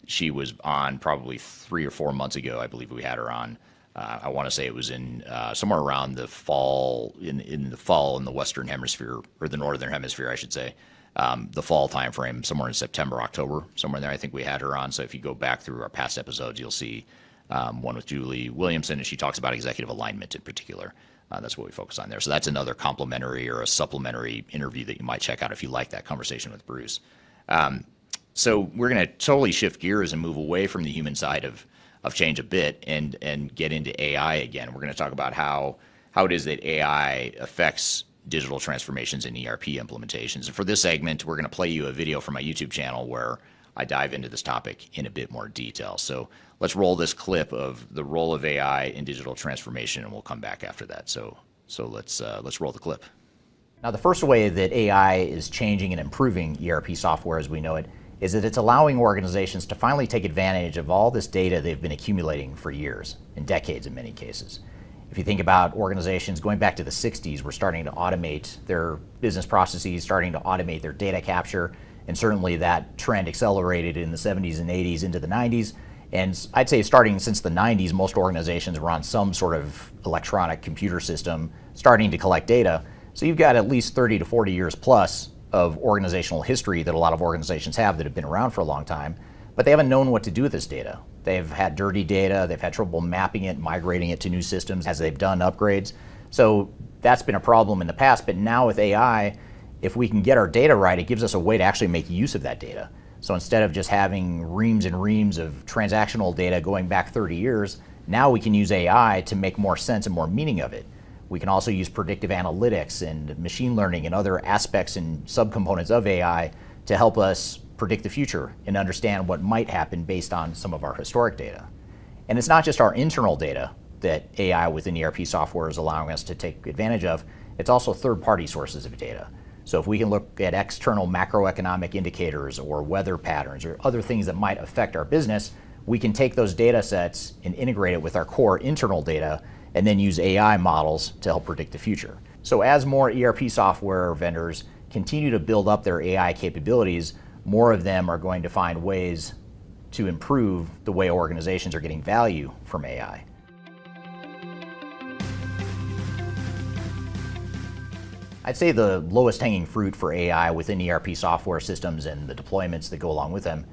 she was on probably 3 or 4 months ago. I believe we had her on. I want to say it was in somewhere around the fall, in the fall in the Western Hemisphere, or the Northern Hemisphere, I should say. The fall time frame, somewhere in September, October, somewhere in there. I think we had her on. So if you go back through our past episodes, you'll see one with Julie Williamson, and she talks about executive alignment in particular. That's what we focus on there. So that's another complementary or a supplementary interview that you might check out if you like that conversation with Bruce. So we're going to totally shift gears and move away from the human side of change a bit and get into AI again. We're going to talk about how it is that AI affects digital transformations and ERP implementations. And for this segment, we're going to play you a video from my YouTube channel where I dive into this topic in a bit more detail. So let's roll this clip of the role of AI in digital transformation, and we'll come back after that. So let's roll the clip.
Now, the first way that AI is changing and improving ERP software as we know it is that it's allowing organizations to finally take advantage of all this data they've been accumulating for years and decades in many cases. If you think about organizations going back to the 60s, we're starting to automate their business processes, starting to automate their data capture, and certainly that trend accelerated in the 70s and 80s into the 90s. And I'd say starting since the 90s, most organizations were on some sort of electronic computer system starting to collect data. So you've got at least 30 to 40 years plus of organizational history that a lot of organizations have that have been around for a long time, but they haven't known what to do with this data. They've had dirty data, they've had trouble mapping it, migrating it to new systems as they've done upgrades. So that's been a problem in the past, but now with AI, if we can get our data right, it gives us a way to actually make use of that data. So instead of just having reams and reams of transactional data going back 30 years, now we can use AI to make more sense and more meaning of it. We can also use predictive analytics and machine learning and other aspects and subcomponents of AI to help us predict the future and understand what might happen based on some of our historic data. And it's not just our internal data that AI within ERP software is allowing us to take advantage of, it's also third-party sources of data. So if we can look at external macroeconomic indicators or weather patterns or other things that might affect our business, we can take those data sets and integrate it with our core internal data and then use AI models to help predict the future. So as more ERP software vendors continue to build up their AI capabilities, more of them are going to find ways to improve the way organizations are getting value from AI. I'd say the lowest hanging fruit for AI within ERP software systems and the deployments that go along with them,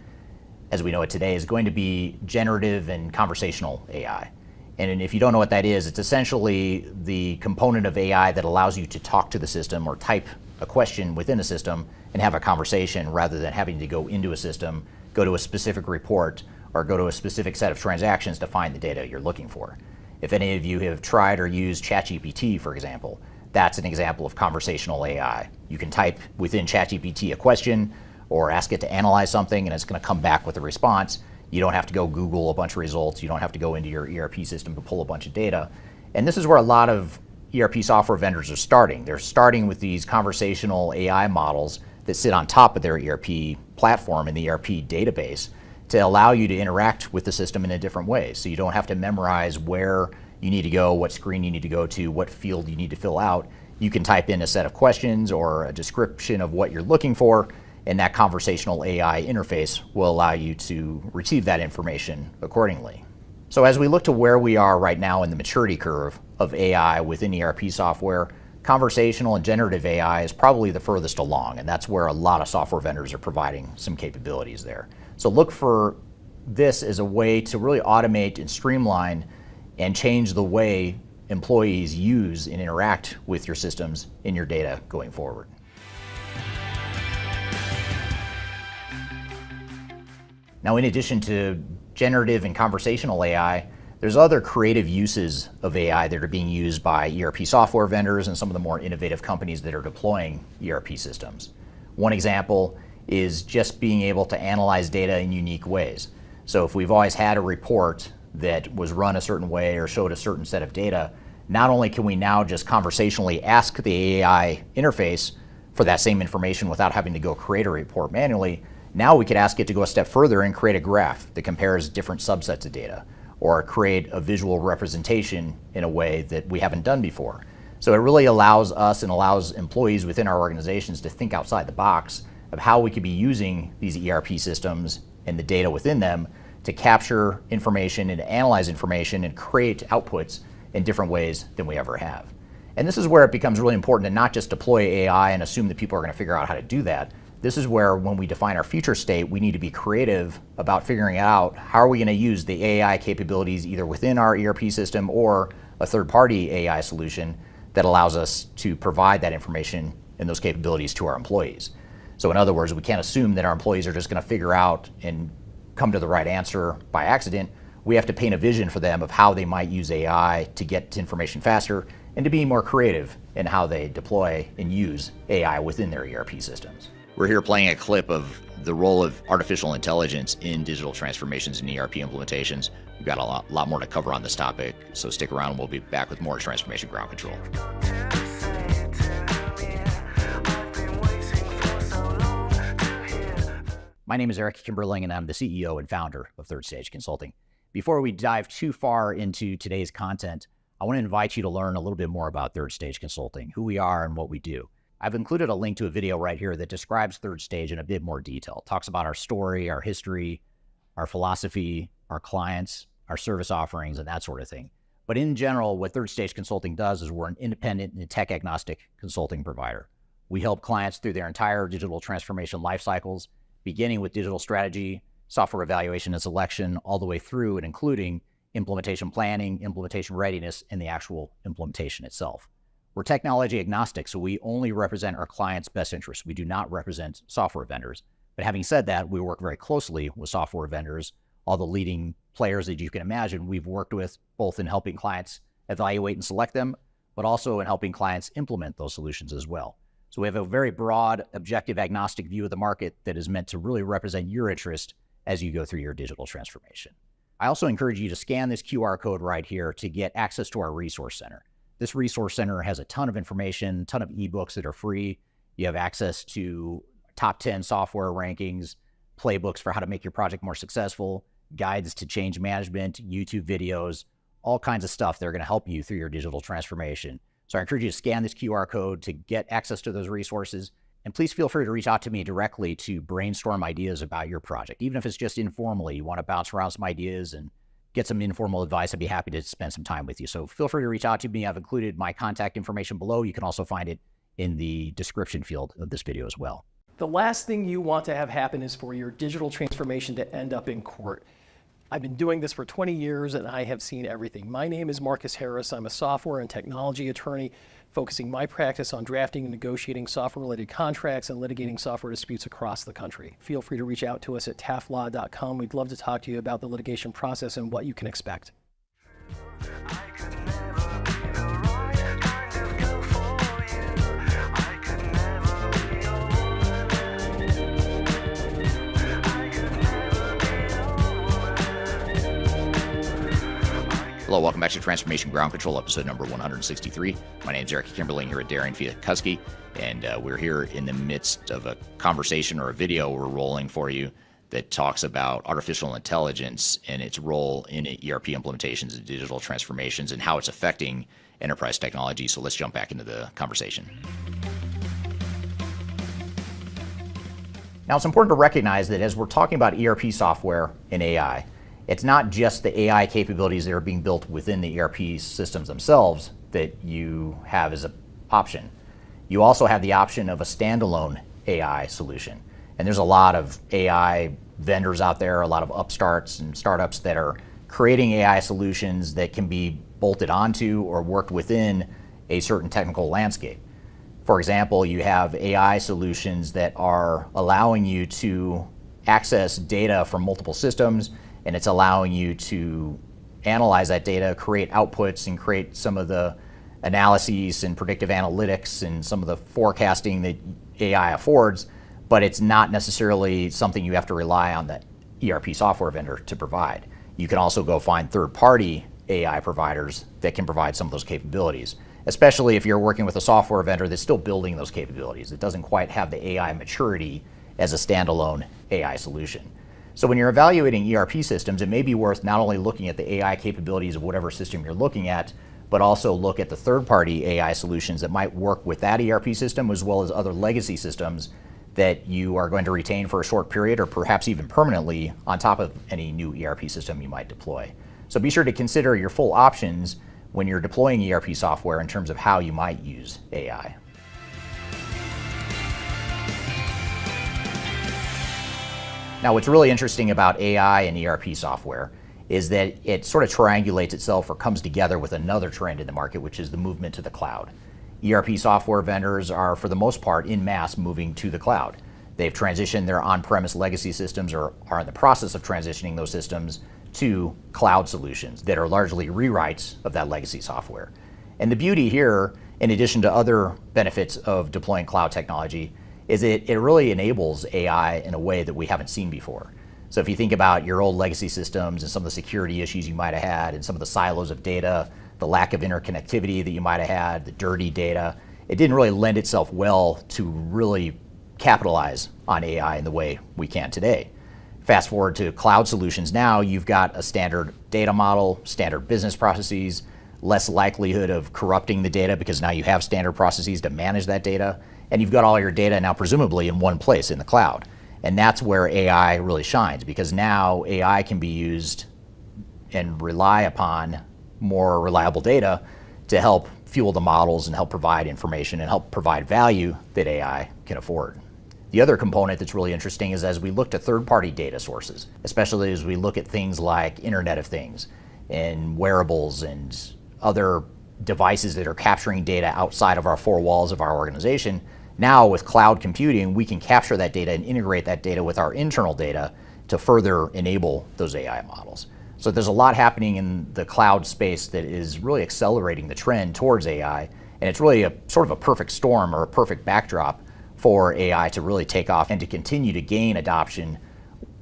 as we know it today, is going to be generative and conversational AI. And if you don't know what that is, it's essentially the component of AI that allows you to talk to the system or type a question within a system and have a conversation rather than having to go into a system, go to a specific report, or go to a specific set of transactions to find the data you're looking for. If any of you have tried or used ChatGPT, for example, that's an example of conversational AI. You can type within ChatGPT a question or ask it to analyze something and it's going to come back with a response. You don't have to go Google a bunch of results. You don't have to go into your ERP system to pull a bunch of data. And this is where a lot of ERP software vendors are starting. They're starting with these conversational AI models that sit on top of their ERP platform and the ERP database to allow you to interact with the system in a different way. So you don't have to memorize where you need to go, what screen you need to go to, what field you need to fill out. You can type in a set of questions or a description of what you're looking for, and that conversational AI interface will allow you to retrieve that information accordingly. So as we look to where we are right now in the maturity curve of AI within ERP software, conversational and generative AI is probably the furthest along, and that's where a lot of software vendors are providing some capabilities there. So look for this as a way to really automate and streamline and change the way employees use and interact with your systems in your data going forward. Now, in addition to generative and conversational AI, there's other creative uses of AI that are being used by ERP software vendors and some of the more innovative companies that are deploying ERP systems. One example is just being able to analyze data in unique ways. So if we've always had a report that was run a certain way or showed a certain set of data, not only can we now just conversationally ask the AI interface for that same information without having to go create a report manually, now we could ask it to go a step further and create a graph that compares different subsets of data, or create a visual representation in a way that we haven't done before. So it really allows us and allows employees within our organizations to think outside the box of how we could be using these ERP systems and the data within them to capture information and analyze information and create outputs in different ways than we ever have. And this is where it becomes really important to not just deploy AI and assume that people are going to figure out how to do that. This is where, when we define our future state, we need to be creative about figuring out how are we going to use the AI capabilities either within our ERP system or a third-party AI solution that allows us to provide that information and those capabilities to our employees. So in other words, we can't assume that our employees are just going to figure out and come to the right answer by accident. We have to paint a vision for them of how they might use AI to get information faster and to be more creative in how they deploy and use AI within their ERP systems.
We're here playing a clip of the role of artificial intelligence in digital transformations and ERP implementations. We've got a lot more to cover on this topic, so stick around and we'll be back with more Transformation Ground Control.
My name is Eric Kimberling, and I'm the CEO and founder of Third Stage Consulting. Before we dive too far into today's content, I want to invite you to learn a little bit more about Third Stage Consulting, who we are and what we do. I've included a link to a video right here that describes Third Stage in a bit more detail. It talks about our story, our history, our philosophy, our clients, our service offerings, and that sort of thing. But in general, what Third Stage Consulting does is we're an independent and tech-agnostic consulting provider. We help clients through their entire digital transformation life cycles, beginning with digital strategy, software evaluation and selection, all the way through and including implementation planning, implementation readiness, and the actual implementation itself. We're technology agnostic, so we only represent our clients' best interests. We do not represent software vendors. But having said that, we work very closely with software vendors, all the leading players that you can imagine we've worked with, both in helping clients evaluate and select them, but also in helping clients implement those solutions as well. So we have a very broad, objective, agnostic view of the market that is meant to really represent your interest as you go through your digital transformation. I also encourage you to scan this QR code right here to get access to our resource center. This resource center has a ton of information, a ton of ebooks that are free. You have access to top 10 software rankings, playbooks for how to make your project more successful, guides to change management, YouTube videos, all kinds of stuff that are going to help you through your digital transformation. So I encourage you to scan this QR code to get access to those resources. And please feel free to reach out to me directly to brainstorm ideas about your project. Even if it's just informally, you want to bounce around some ideas and get some informal advice, I'd be happy to spend some time with you. So feel free to reach out to me. I've included my contact information below. You can also find it in the description field of this video as well.
The last thing you want to have happen is for your digital transformation to end up in court. I've been doing this for 20 years and I have seen everything. My name is Marcus Harris. I'm a software and technology attorney focusing my practice on drafting and negotiating software-related contracts and litigating software disputes across the country. Feel free to reach out to us at taflaw.com. We'd love to talk to you about the litigation process and what you can expect.
Hello, welcome back to Transformation Ground Control, episode number 163. My name is Eric Kimberling here at Darian, Vida, Chwialkowski, and we're here in the midst of a conversation or a video we're rolling for you that talks about artificial intelligence and its role in ERP implementations and digital transformations and how it's affecting enterprise technology. So let's jump back into the conversation.
Now, it's important to recognize that as we're talking about ERP software and AI, it's not just the AI capabilities that are being built within the ERP systems themselves that you have as an option. You also have the option of a standalone AI solution. And there's a lot of AI vendors out there, a lot of upstarts and startups that are creating AI solutions that can be bolted onto or worked within a certain technical landscape. For example, you have AI solutions that are allowing you to access data from multiple systems, and it's allowing you to analyze that data, create outputs, and create some of the analyses and predictive analytics and some of the forecasting that AI affords, but it's not necessarily something you have to rely on the ERP software vendor to provide. You can also go find third-party AI providers that can provide some of those capabilities, especially if you're working with a software vendor that's still building those capabilities. It doesn't quite have the AI maturity as a standalone AI solution. So when you're evaluating ERP systems, it may be worth not only looking at the AI capabilities of whatever system you're looking at, but also look at the third-party AI solutions that might work with that ERP system, as well as other legacy systems that you are going to retain for a short period or perhaps even permanently on top of any new ERP system you might deploy. So be sure to consider your full options when you're deploying ERP software in terms of how you might use AI. Now, what's really interesting about AI and ERP software is that it sort of triangulates itself or comes together with another trend in the market, which is the movement to the cloud. ERP software vendors are, for the most part, en masse moving to the cloud. They've transitioned their on-premise legacy systems or are in the process of transitioning those systems to cloud solutions that are largely rewrites of that legacy software. And the beauty here, in addition to other benefits of deploying cloud technology, is it really enables AI in a way that we haven't seen before. So if you think about your old legacy systems and some of the security issues you might have had and some of the silos of data, the lack of interconnectivity that you might have had, the dirty data, it didn't really lend itself well to really capitalize on AI in the way we can today. Fast forward to cloud solutions now, you've got a standard data model, standard business processes, less likelihood of corrupting the data because now you have standard processes to manage that data, and you've got all your data now presumably in one place in the cloud. And that's where AI really shines, because now AI can be used and rely upon more reliable data to help fuel the models and help provide information and help provide value that AI can afford. The other component that's really interesting is as we look to third-party data sources, especially as we look at things like Internet of Things and wearables and other devices that are capturing data outside of our four walls of our organization. Now with cloud computing, we can capture that data and integrate that data with our internal data to further enable those AI models. So there's a lot happening in the cloud space that is really accelerating the trend towards AI, and it's really a sort of a perfect storm or a perfect backdrop for AI to really take off and to continue to gain adoption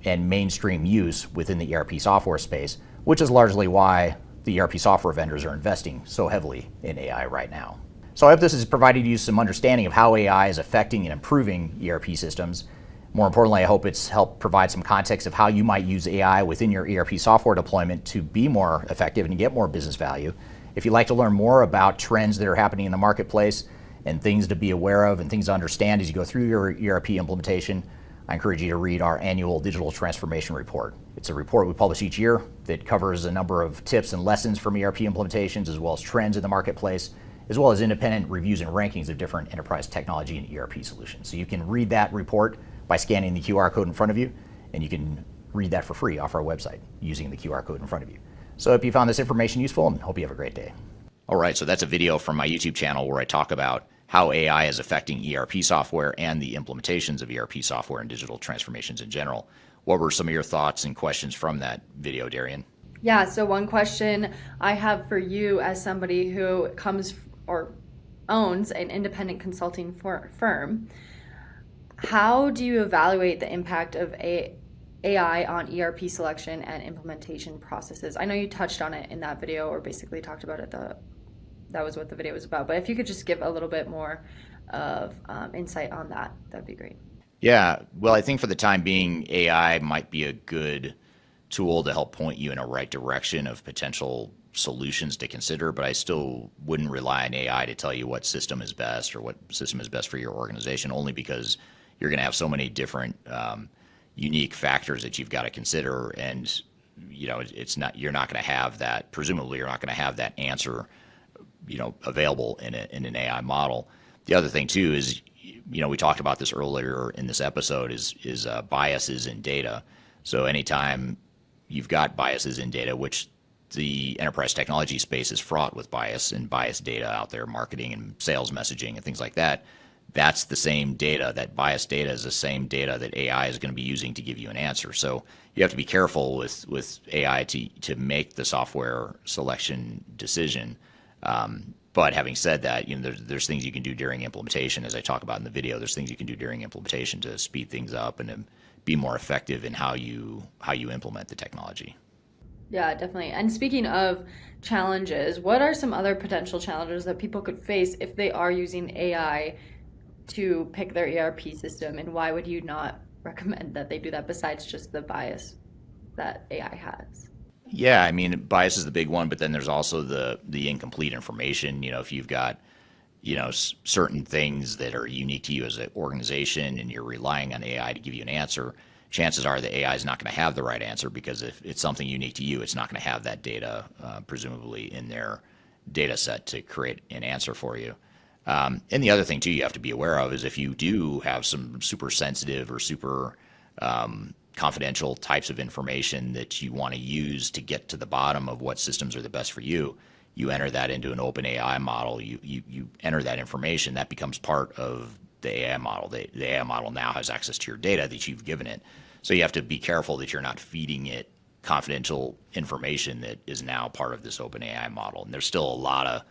and mainstream use within the ERP software space, which is largely why the ERP software vendors are investing so heavily in AI right now. So I hope this has provided you some understanding of how AI is affecting and improving ERP systems. More importantly, I hope it's helped provide some context of how you might use AI within your ERP software deployment to be more effective and get more business value. If you'd like to learn more about trends that are happening in the marketplace and things to be aware of and things to understand as you go through your ERP implementation, I encourage you to read our annual digital transformation report. It's a report we publish each year that covers a number of tips and lessons from ERP implementations, as well as trends in the marketplace, as well as independent reviews and rankings of different enterprise technology and ERP solutions. So you can read that report by scanning the QR code in front of you, and you can read that for free off our website using the QR code in front of you. So I hope you found this information useful, and hope you have a great day.
All right, so that's a video from my YouTube channel where I talk about how AI is affecting ERP software and the implementations of ERP software and digital transformations in general. What were some of your thoughts and questions from that video, Darian?
Yeah, so one question I have for you as somebody who comes or owns an independent consulting firm, how do you evaluate the impact of AI on ERP selection and implementation processes? I know you touched on it in that video, or basically talked about it. That was what the video was about. But if you could just give a little bit more of insight on that, that'd be great.
Yeah, well, I think for the time being, AI might be a good tool to help point you in a right direction of potential solutions to consider, but I still wouldn't rely on AI to tell you what system is best or what system is best for your organization, only because you're going to have so many different unique factors that you've got to consider, and you're not going to have that. Presumably, you're not going to have that answer, available in an AI model. The other thing too is, we talked about this earlier in this episode, is biases in data. So anytime you've got biases in data, which the enterprise technology space is fraught with bias and biased data out there, marketing and sales messaging and things like that, that's the same data. That biased data is the same data that AI is going to be using to give you an answer. So you have to be careful with AI to make the software selection decision. But having said that, there's things you can do during implementation, as I talk about in the video. There's things you can do during implementation to speed things up and to be more effective in how you implement the technology.
Yeah, definitely. And speaking of challenges, what are some other potential challenges that people could face if they are using AI to pick their ERP system, and why would you not recommend that they do that besides just the bias that AI has?
Yeah, I mean, bias is the big one, but then there's also the incomplete information. If you've got, certain things that are unique to you as an organization and you're relying on AI to give you an answer, chances are the AI is not going to have the right answer, because if it's something unique to you, it's not going to have that data, presumably in their data set to create an answer for you. And the other thing, too, you have to be aware of is if you do have some super sensitive or super confidential types of information that you want to use to get to the bottom of what systems are the best for you, you enter that into an open AI model. You enter that information, that becomes part of the AI model. The AI model now has access to your data that you've given it. So you have to be careful that you're not feeding it confidential information that is now part of this open AI model. And there's still a lot of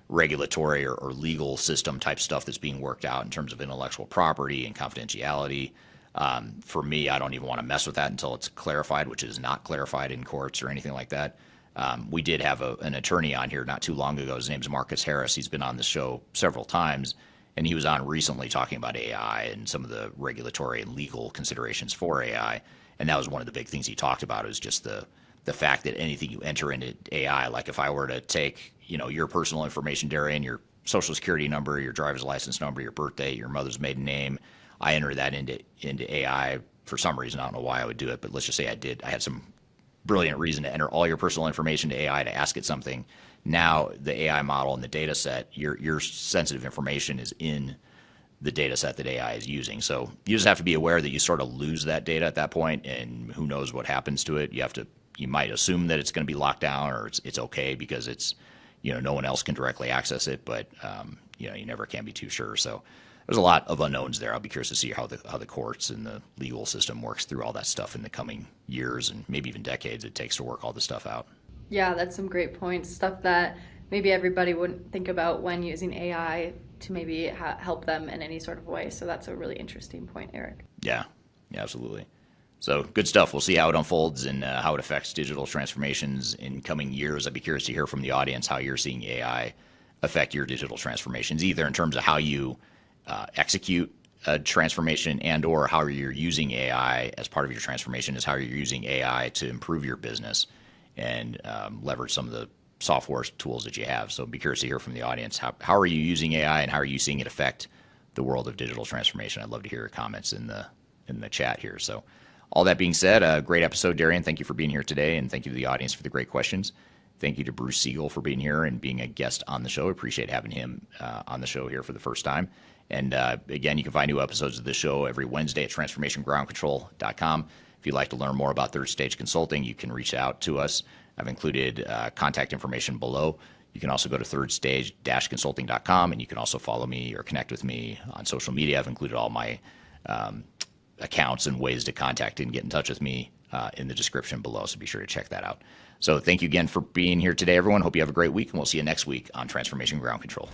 regulatory or legal system type stuff that's being worked out in terms of intellectual property and confidentiality. For me, I don't even want to mess with that until it's clarified, which is not clarified in courts or anything like that. We did have an attorney on here not too long ago. His name's Marcus Harris. He's been on the show several times, and he was on recently talking about AI and some of the regulatory and legal considerations for AI. And that was one of the big things he talked about, is just the fact that anything you enter into AI, like if I were to take, your personal information, Darian, your social security number, your driver's license number, your birthday, your mother's maiden name, I enter that into AI for some reason. I don't know why I would do it, but let's just say I did. I had some brilliant reason to enter all your personal information to AI to ask it something. Now the AI model and the data set, your sensitive information is in the data set that AI is using. So you just have to be aware that you sort of lose that data at that point, and who knows what happens to it. You might assume that it's going to be locked down, or it's okay because it's, no one else can directly access it, but you never can be too sure. So there's a lot of unknowns there. I'll be curious to see how the courts and the legal system works through all that stuff in the coming years and maybe even decades it takes to work all this stuff out.
Yeah, that's some great points. Stuff that maybe everybody wouldn't think about when using AI to maybe help them in any sort of way. So that's a really interesting point, Eric.
Yeah, absolutely. So good stuff. We'll see how it unfolds and how it affects digital transformations in coming years. I'd be curious to hear from the audience how you're seeing AI affect your digital transformations, either in terms of how you execute a transformation and or how you're using AI as part of your transformation, is how you're using AI to improve your business and leverage some of the software tools that you have. So be curious to hear from the audience. How are you using AI, and how are you seeing it affect the world of digital transformation? I'd love to hear your comments in the chat here. So all that being said, a great episode, Darian. Thank you for being here today, and thank you to the audience for the great questions. Thank you to Bruce Siegel for being here and being a guest on the show. I appreciate having him on the show here for the first time. And again, you can find new episodes of this show every Wednesday at transformationgroundcontrol.com. If you'd like to learn more about Third Stage Consulting, you can reach out to us. I've included contact information below. You can also go to thirdstage-consulting.com, and you can also follow me or connect with me on social media. I've included all my accounts and ways to contact and get in touch with me in the description below, so be sure to check that out. So thank you again for being here today, everyone. Hope you have a great week, and we'll see you next week on Transformation Ground Control.